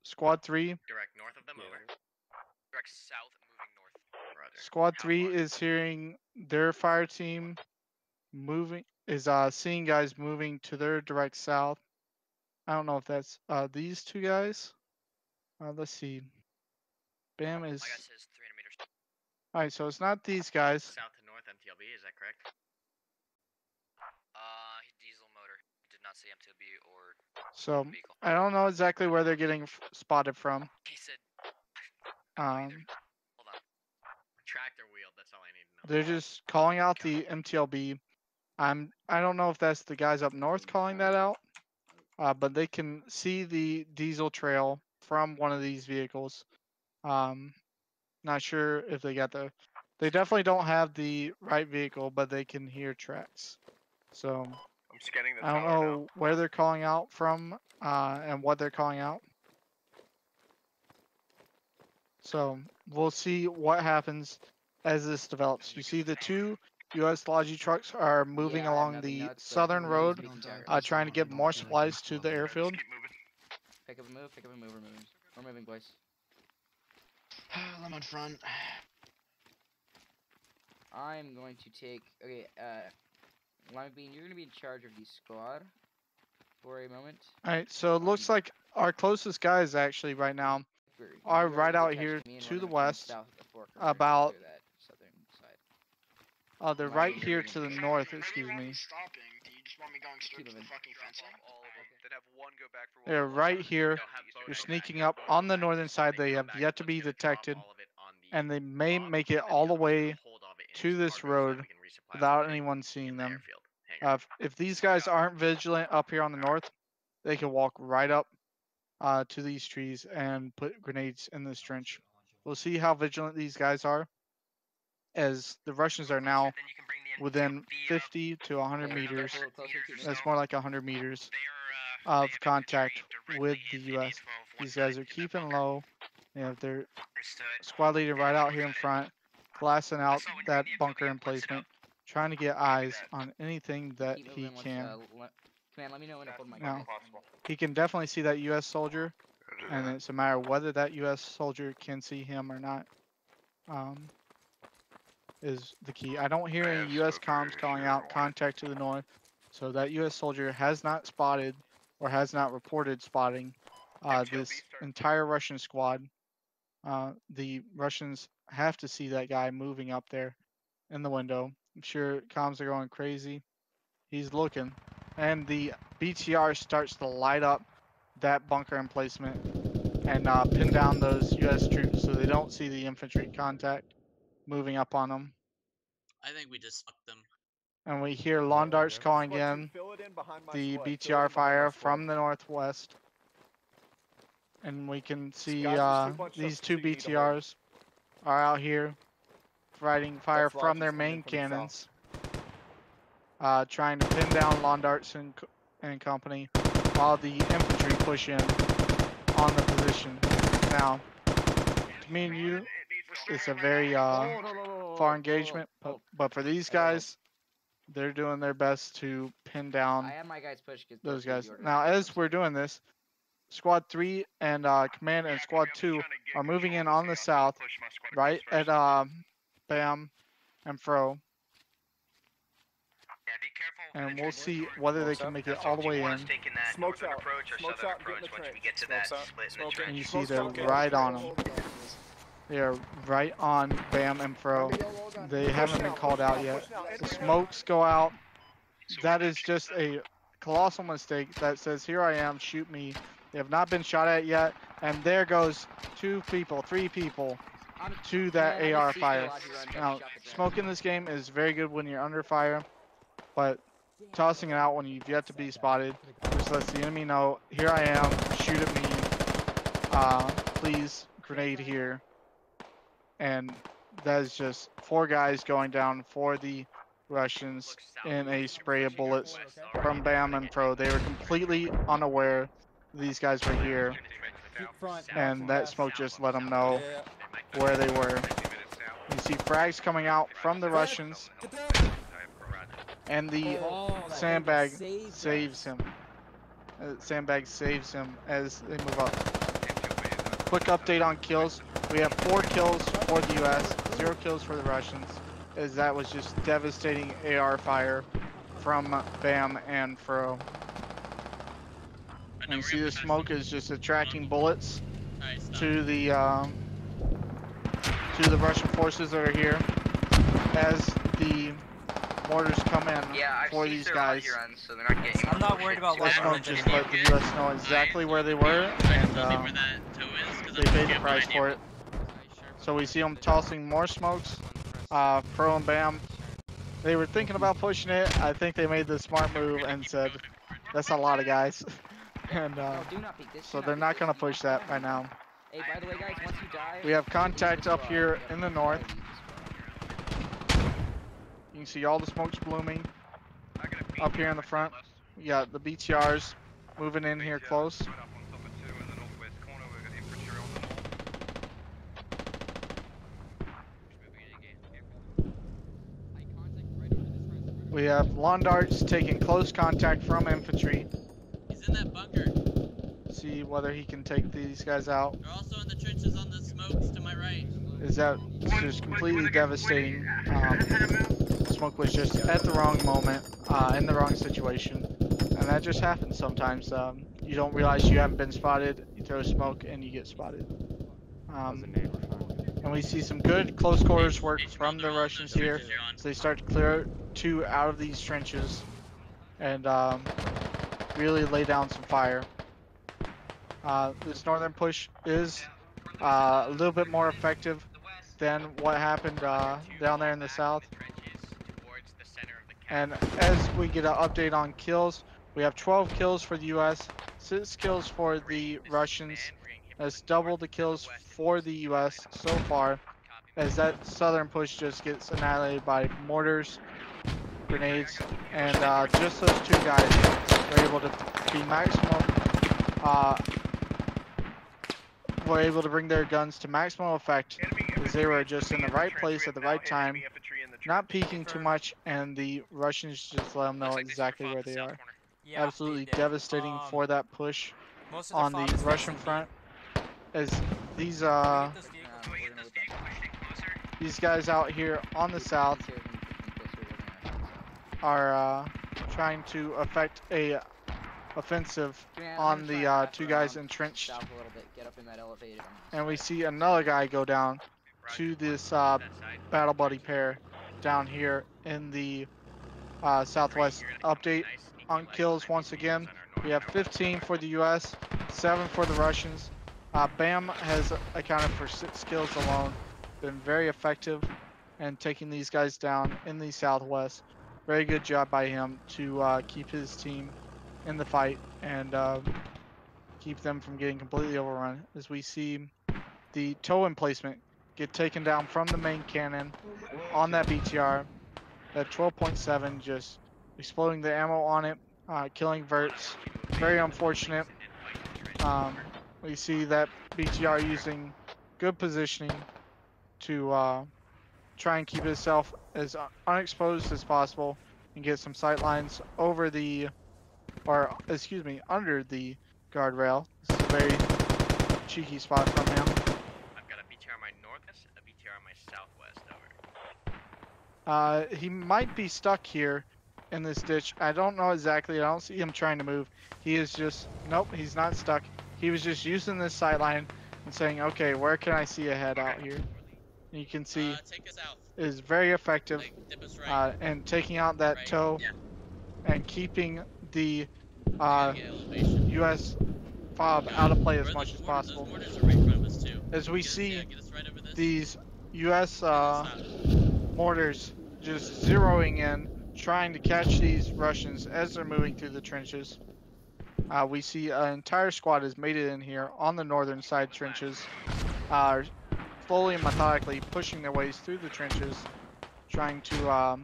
Squad 3. Direct north of them, over. Direct south, moving north. Roger. Squad 3 is hearing their fire team moving, is seeing guys moving to their direct south. I don't know if that's these two guys. Let's see. Bam is. My guy says 300 meters. Alright, so it's not these guys. South to north MTLB, is that correct? Diesel motor. Did not say MTLB or. So vehicle. I don't know exactly where they're getting spotted from. He said. Um, Hold on. Tractor wheel. That's all I need to know. they're just calling out the MTLB. I don't know if that's the guys up north calling that out, but they can see the diesel trail from one of these vehicles. Not sure if they got the. They definitely don't have the right vehicle, but they can hear tracks. So I'm scanning the I don't tower know where they're calling out from and what they're calling out. So we'll see what happens as this develops. You see the two U.S. Logi trucks are moving along the southern road, trying to get more supplies to the airfield. Pick up and move, we're moving. We're moving, boys. I'm on front. I'm going to take, okay, Lima Bean, you're going to be in charge of the squad for a moment. Alright, so it looks like our closest guys actually right now are right out here to the west, about, they're right here to the north, excuse me. They're right here, they're sneaking up on the northern side, they have yet to be detected, and they may make it all the way to this road without anyone seeing them. If these guys aren't vigilant up here on the north, they can walk right up to these trees and put grenades in this trench. We'll see how vigilant these guys are, as the Russians are now within 50 to 100 meters. That's more like 100 meters of contact with the U.S. These guys are keeping low. They have their squad leader right out here in front, glassing out that bunker emplacement, trying to get eyes on anything that he can. Command, let me know when to hold my Now, he can definitely see that U.S. soldier, and it's a matter of whether that U.S. soldier can see him or not. Is the key. I don't hear any U.S. comms calling out contact to the north, so that U.S. soldier has not spotted or has not reported spotting this entire Russian squad. The Russians have to see that guy moving up there in the window. I'm sure comms are going crazy. He's looking, and the BTR starts to light up that bunker emplacement and pin down those U.S. troops so they don't see the infantry contact moving up on them. I think we just fucked them. And we hear lawn darts calling in the BTR fire from the northwest. And we can see these two BTRs are out here fighting fire from their main cannons. trying to pin down Londarts and company while the infantry push in on the position. Now, to me and you, it's a very far engagement, but for these guys, they're doing their best to pin down I have my guys push those guys. Now, as we're doing this, Squad 3 and Command and Squad 2 are moving in on the south, right at Bam and Fro. And we'll see whether they can make it all the way in. Smoke's out. Smoke's out. Get in the trench. And you see they're right on them. They are right on Bam and Fro. They haven't been called out yet. The smokes go out. That is just a colossal mistake that says, here I am, shoot me. They have not been shot at yet. And there goes 2 people, 3 people to that AR fire. Now, smoke in this game is very good when you're under fire, but tossing it out when you've yet to be spotted just lets the enemy know, here I am, shoot at me, please, grenade here. And that is just 4 guys going down for the Russians in a spray of bullets from Bam and Fro. They were completely unaware these guys were here, and that smoke just let them know where they were. You see frags coming out from the Russians, and the sandbag saves him. Sandbag saves him as they move up. Quick update on kills. We have 4 kills for the US, 0 kills for the Russians, as that was just devastating AR fire from Bam and Fro. And you see the smoke is just attracting bullets to the Russian forces that are here as the mortars come in for these guys. So I'm not worried about the smoke just let the US know exactly where they were, and they paid the price for it. So we see them tossing more smokes. Fro and Bam, they were thinking about pushing it. I think they made the smart move and said, that's a lot of guys. And so they're not going to push that right now. Hey, by the way, guys, once you die, we have contact up here in the north. You can see all the smokes blooming up here in the front. We got the BTRs moving in here close. We have Londarts taking close contact from infantry. He's in that bunker. See whether he can take these guys out. They're also in the trenches on the smokes to my right. Is that just completely devastating? Smoke was just at the wrong moment, in the wrong situation, and that just happens sometimes. You don't realize you haven't been spotted. You throw smoke and you get spotted. And we see some good close quarters work from the Russians here. So they start to clear 2 out of these trenches and really lay down some fire. This northern push is a little bit more effective than what happened down there in the south. And as we get an update on kills, we have 12 kills for the US, 6 kills for the Russians. That's double the kills for the US so far, as that southern push just gets annihilated by mortars, grenades, and just those 2 guys were able to be maximum, were able to bring their guns to maximum effect, as they were just in the right place at the right time, not peeking too much, and the Russians just let them know exactly where they are. Yeah, absolutely devastating for that push on the Russian front, as these guys out here on the south are trying to effect a offensive on the 2 guys entrenched, and we see another guy go down to this battle buddy pair down here in the southwest. Update on kills once again. We have 15 for the US, 7 for the Russians. Bam has accounted for 6 kills alone. Been very effective in taking these guys down in the southwest. Very good job by him to keep his team in the fight and keep them from getting completely overrun. As we see the tow emplacement get taken down from the main cannon on that BTR. That 12.7 just exploding the ammo on it, killing verts. Very unfortunate. We see that BTR using good positioning to try and keep itself as unexposed as possible and get some sight lines over the, or excuse me, under the guardrail. This is a very cheeky spot from him. I've got a BTR on my northwest and a BTR on my southwest, over. He might be stuck here in this ditch. I don't know exactly. I don't see him trying to move. He is just, nope, he's not stuck. He was just using this sight line and saying, okay, where can I see ahead out here? And you can see is very effective and taking out that toe and keeping the U.S. fob out of play as much as possible. As we see these U.S. mortars just zeroing in, trying to catch these Russians as they're moving through the trenches. We see an entire squad has made it in here on the northern side trenches, slowly and methodically pushing their ways through the trenches, trying to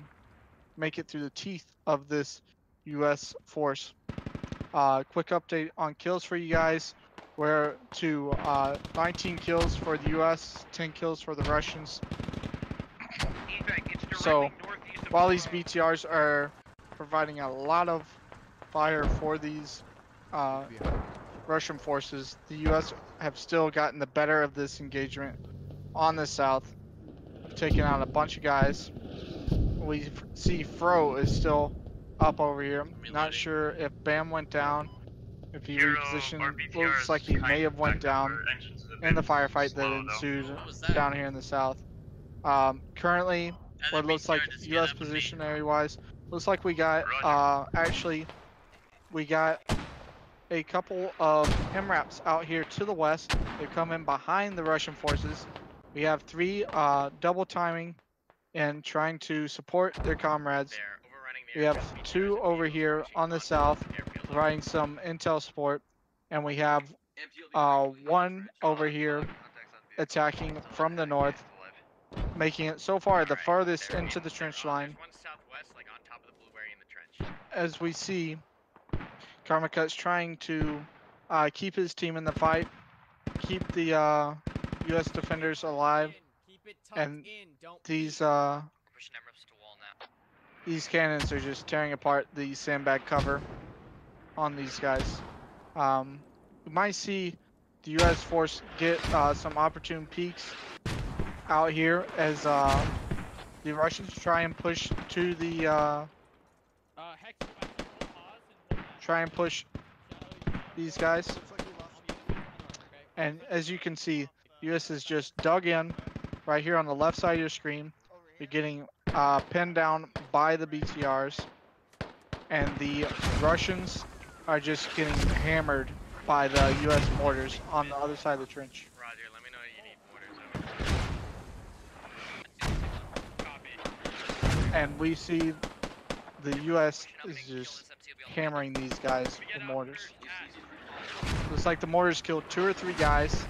make it through the teeth of this U.S. force. Quick update on kills for you guys. We're to 19 kills for the U.S., 10 kills for the Russians. So while these BTRs are providing a lot of fire for these Russian forces, the U.S. have still gotten the better of this engagement on the south, taking out a bunch of guys. We see Fro is still up over here. Not sure if Bam went down, if he repositioned. Looks like he may have went down in the firefight that ensued down here in the south. Currently, what looks like U.S. positionary wise, looks like we got actually we got a couple of MRAPs out here to the west. They come in behind the Russian forces. We have 3 double timing and trying to support their comrades. We have 2 over here on the south providing some intel support, and we have 1 over here attacking from the north, making it so far the farthest into the trench line. As we see, Karmakut's trying to keep his team in the fight, keep the U.S. defenders alive, and these cannons are just tearing apart the sandbag cover on these guys. We might see the U.S. force get some opportune peaks out here as the Russians try and push to the these guys. And as you can see, U.S. is just dug in right here on the left side of your screen. You're getting pinned down by the BTRs, and the Russians are just getting hammered by the U.S. mortars on the other side of the trench. Roger, let me know you need mortars, over. And we see the U.S. is just hammering these guys with mortars. Looks like the mortars killed 2 or 3 guys.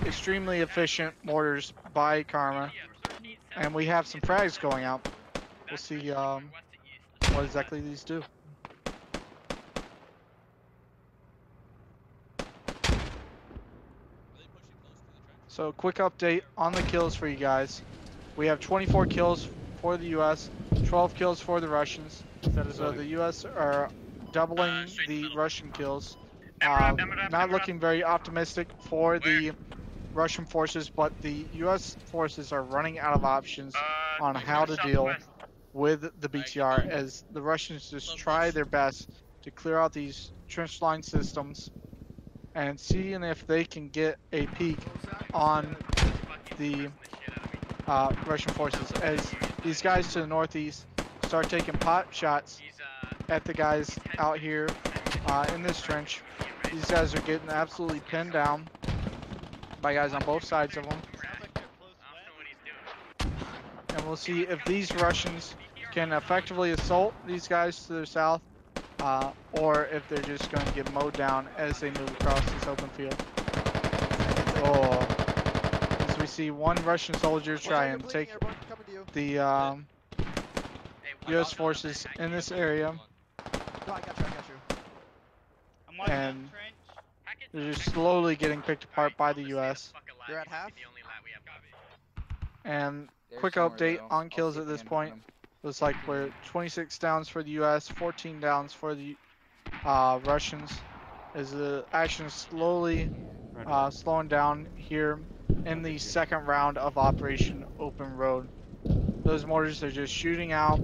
Extremely efficient mortars by Karma. And we have some frags going out. We'll see what exactly these do. So quick update on the kills for you guys. We have 24 kills for the U.S., 12 kills for the Russians. So the U.S. are doubling the Russian kills. Not looking very optimistic for the Russian forces, but the U.S. forces are running out of options on how to deal with the BTR, as the Russians just try their best to clear out these trench line systems and seeing if they can get a peek on the Russian forces, as these guys to the northeast start taking pot shots at the guys out here in this trench. These guys are getting absolutely pinned down by guys on both sides of them. And we'll see if these Russians can effectively assault these guys to their south, or if they're just going to get mowed down as they move across this open field. Oh, as we see one Russian soldier try and take the U.S. forces in this area. No, I got you. And they're just slowly getting picked apart by the U.S. You're at half? And There's quick some more, update though. on I'll kills see at if I this can point. find 'em. Looks like we're 26 downs for the U.S., 14 downs for the Russians. As the action is slowly slowing down here in the second round of Operation Open Road. Those mortars are just shooting out.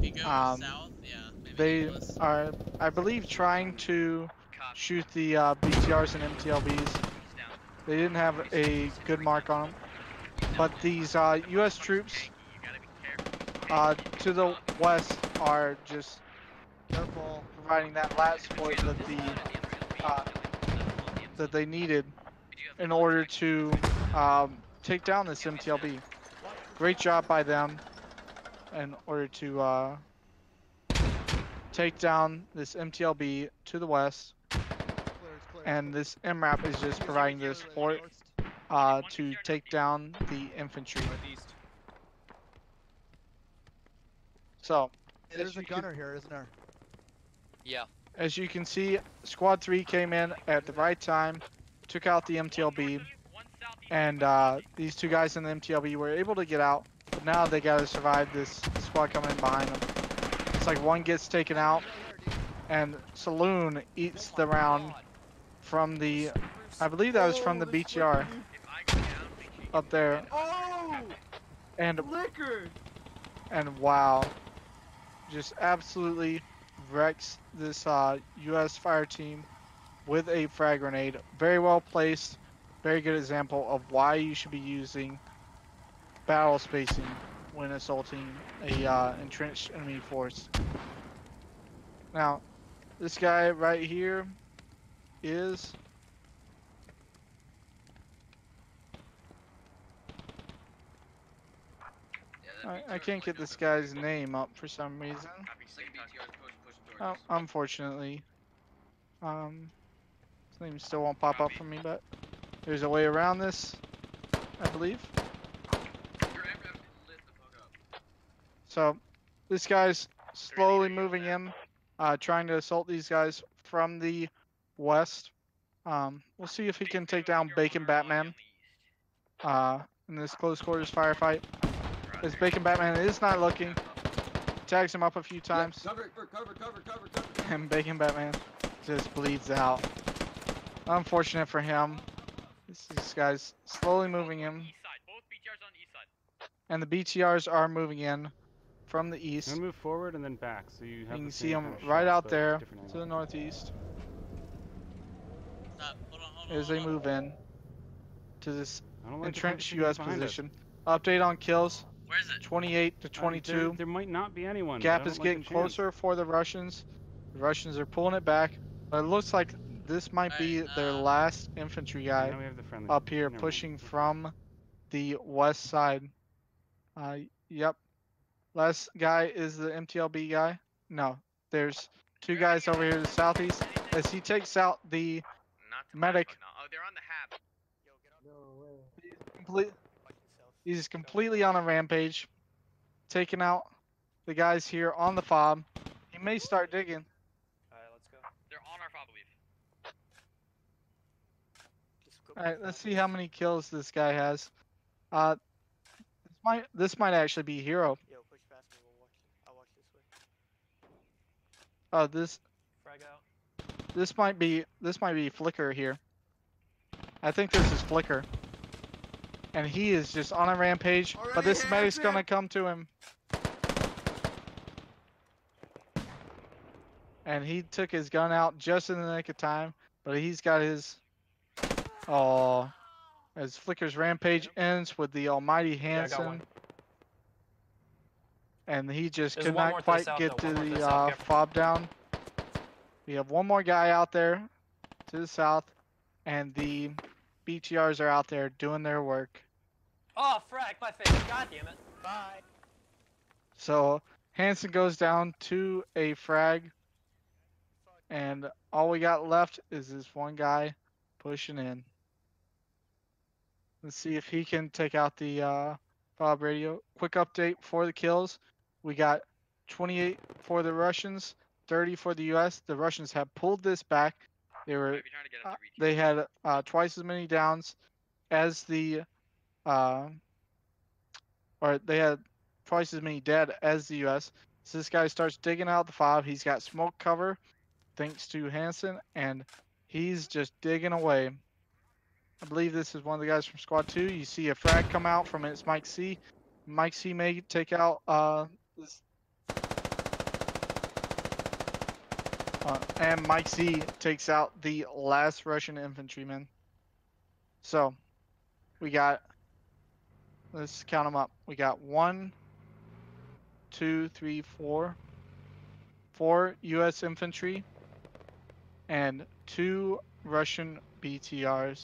They are, I believe, trying to shoot the BTRs and MTLBs. They didn't have a good mark on them. But these U.S. troops to the west are just providing that last support that they needed in order to take down this MTLB. Great job by them in order to take down this MTLB to the west. And this MRAP is just providing the support to take down the infantry. So, There's a gunner here, isn't there? Yeah. As you can see, Squad 3 came in at the right time, took out the MTLB, and these two guys in the MTLB were able to get out, but now they gotta survive this squad coming in behind them. It's like one gets taken out, and Saloon eats the round from the, I believe that was from the BTR up there. And wow, just absolutely wrecks this U.S. fire team with a frag grenade. Very well placed, very good example of why you should be using battle spacing when assaulting a entrenched enemy force. Now, this guy right here is I can't get this guy's name up for some reason. Oh, unfortunately. His name still won't pop up for me, but there's a way around this, I believe. So, this guy's slowly moving in, trying to assault these guys from the west. We'll see if he can take down Bacon Batman in this close quarters firefight. As Bacon Batman is not looking, tags him up a few times, Cover. and Bacon Batman just bleeds out. Unfortunate for him. This guy's slowly moving in, and the BTRs are moving in from the east. I'm gonna move forward and then back, so you have. You the can same see them kind of right shots, out but there different to the angle. northeast Stop. Hold on. as they move in to this I don't like the entrenched competition U.S. behind us. position. Update on kills. Where is it? 28 to 22. There might not be anyone. Gap but I is don't like getting the chance. closer for the Russians. The Russians are pulling it back, but it looks like this might be their last infantry guy Now we have the friendly. up here Never mind. pushing from the west side. Yep. Last guy is the MTLB guy. No, there's two guys over here to the southeast as he takes out the medic. Oh, they're on the hab. He's completely on a rampage, taking out the guys here on the fob. He may start digging. Alright, let's go. They're on our fob, I believe. Alright, let's see how many kills this guy has. This might actually be Hero. Yo, push past me. I'll watch this way. Oh, Frag out. this might be Flicker here. I think this is Flicker. And he is just on a rampage, but this medic's gonna come to him. And he took his gun out just in the nick of time, but he's got his... Oh, as Flicker's rampage ends with the almighty Hanson. And he just could not quite get to the fob down. We have one more guy out there to the south, and the BTRs are out there doing their work. Oh, frack, my face. God damn it. Bye. So Hanson goes down to a frag, and all we got left is this one guy pushing in. Let's see if he can take out the fob radio. Quick update for the kills. We got 28 for the Russians, 30 for the U.S. The Russians have pulled this back. They had twice as many downs as the, or they had twice as many dead as the U.S. So this guy starts digging out the fob. He's got smoke cover, thanks to Hansen, and he's just digging away. I believe this is one of the guys from Squad 2. You see a frag come out from it. It's Mike C. Mike C may take out this. And Mike C takes out the last Russian infantryman. So, we got, let's count them up. We got 1, 2, 3, 4. 4 U.S. infantry and 2 Russian BTRs.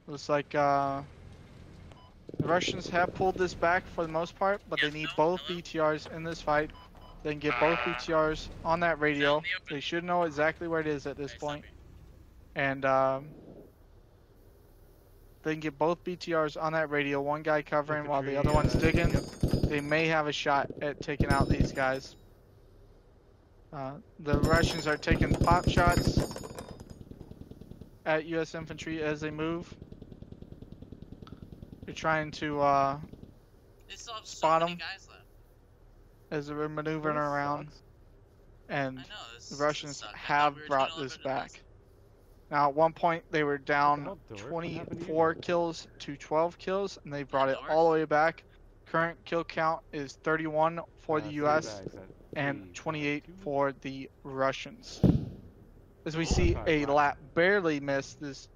Looks like the Russians have pulled this back for the most part, but they need both BTRs in this fight. They can get both BTRs on that radio. They should know exactly where it is at this point. And they can get both BTRs on that radio. One guy covering while the other one's digging. They may have a shot at taking out these guys. The Russians are taking pop shots at U.S. infantry as they move. They're trying to spot them as they're maneuvering around. And the Russians have brought this back. Now, at one point, they were down 24 kills to 12 kills, and they brought it all the way back. Current kill count is 31 for the U.S. and 28 for the Russians. As we see, a lap barely missed this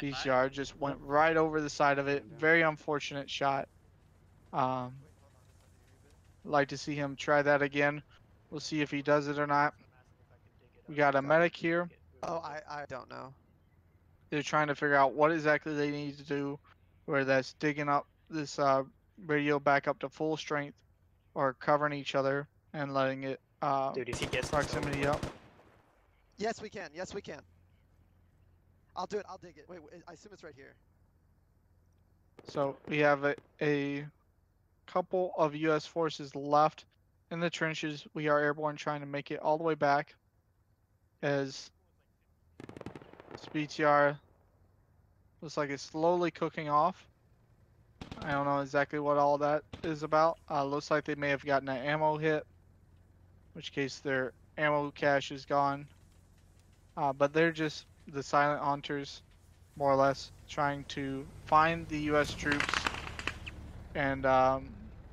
BTR, just went right over the side of it. Very unfortunate shot. Like to see him try that again. We'll see if he does it or not. We got a medic here. Oh, I don't know. They're trying to figure out what exactly they need to do, whether that's digging up this radio back up to full strength or covering each other and letting it Dude, if he gets proximity up. Yes, we can. Yes, we can. I'll do it. I'll dig it. Wait, I assume it's right here. So we have a couple of U.S. forces left in the trenches. We are airborne, trying to make it all the way back as this BTR looks like it's slowly cooking off. I don't know exactly what all that is about. Looks like they may have gotten an ammo hit, in which case their ammo cache is gone. But they're just the silent hunters, more or less, trying to find the U.S. troops and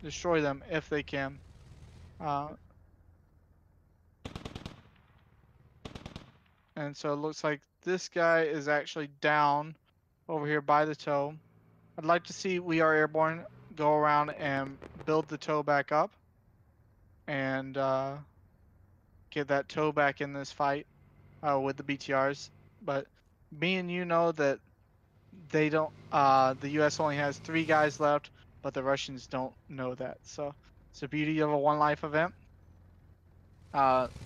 destroy them if they can. And so it looks like this guy is actually down over here by the tow. I'd like to see We Are Airborne go around and build the tow back up and get that tow back in this fight with the BTRs. But me and you know that they don't, the US only has 3 guys left, but the Russians don't know that. So it's the beauty of a one life event.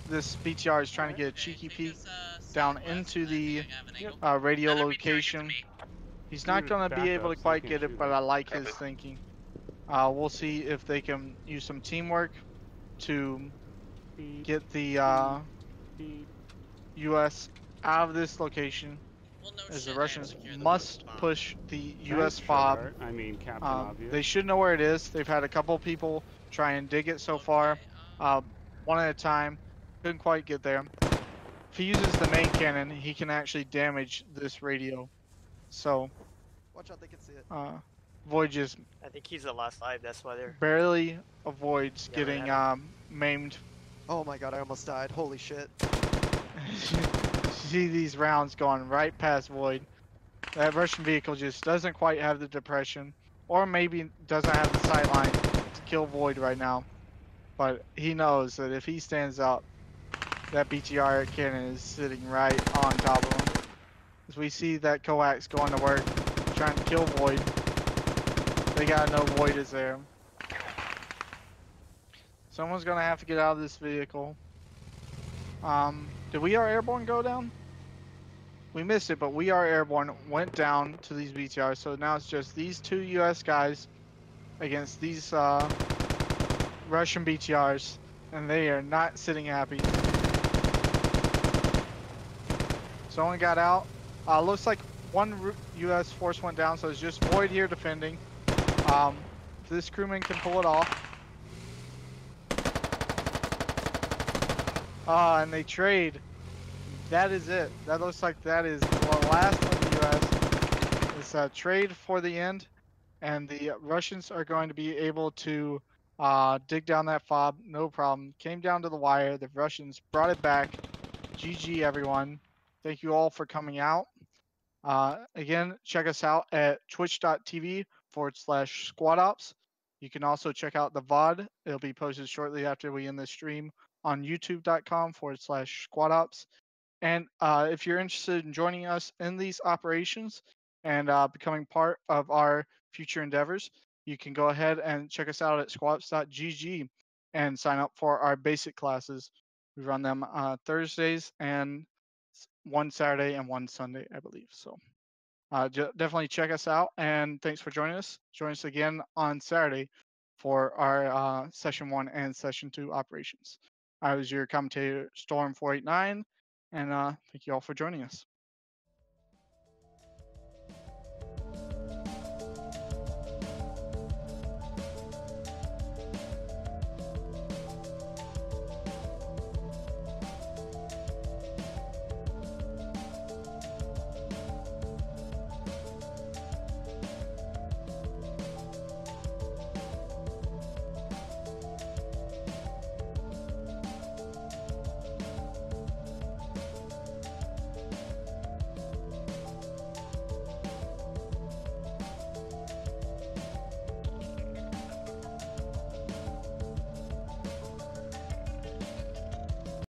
This BTR is trying to get a cheeky peek down into the radio location. He's not going to be able to quite get it, but I like his thinking. We'll see if they can use some teamwork to get the U.S. out of this location, as the Russians must push the U.S. fob. I mean, Captain Obvious. They should know where it is. They've had a couple people try and dig it so far, one at a time. Couldn't quite get there. If he uses the main cannon, he can actually damage this radio. So, watch out, they can see it. Void just, I think he's the last live, that's why they're barely avoids getting maimed. Oh my god, I almost died. Holy shit. See these rounds going right past Void. That Russian vehicle just doesn't quite have the depression, or maybe doesn't have the sight line to kill Void right now. But he knows that if he stands up, that BTR cannon is sitting right on top of him. As we see that coax going to work, trying to kill Void. They gotta know Void is there. Someone's gonna have to get out of this vehicle. Did We Are Airborne go down? We missed it, but We Are Airborne went down to these BTRs. So now it's just these 2 US guys against these Russian BTRs, and they are not sitting happy. Someone got out. Looks like one U.S. force went down, so it's just Void here defending. This crewman can pull it off. And they trade. That is it. That looks like that is the last of the U.S. It's a trade for the end, and the Russians are going to be able to dig down that fob. No problem. Came down to the wire. The Russians brought it back. GG, everyone. Thank you all for coming out. Again, check us out at twitch.tv/squadops. You can also check out the VOD. It'll be posted shortly after we end the stream on youtube.com/squadops. And if you're interested in joining us in these operations and becoming part of our future endeavors, you can go ahead and check us out at squadops.gg and sign up for our basic classes. We run them Thursdays and one Saturday and one Sunday, I believe. So definitely check us out, and thanks for joining us. Join us again on Saturday for our Session 1 and Session 2 operations. I was your commentator, Storm489, and thank you all for joining us.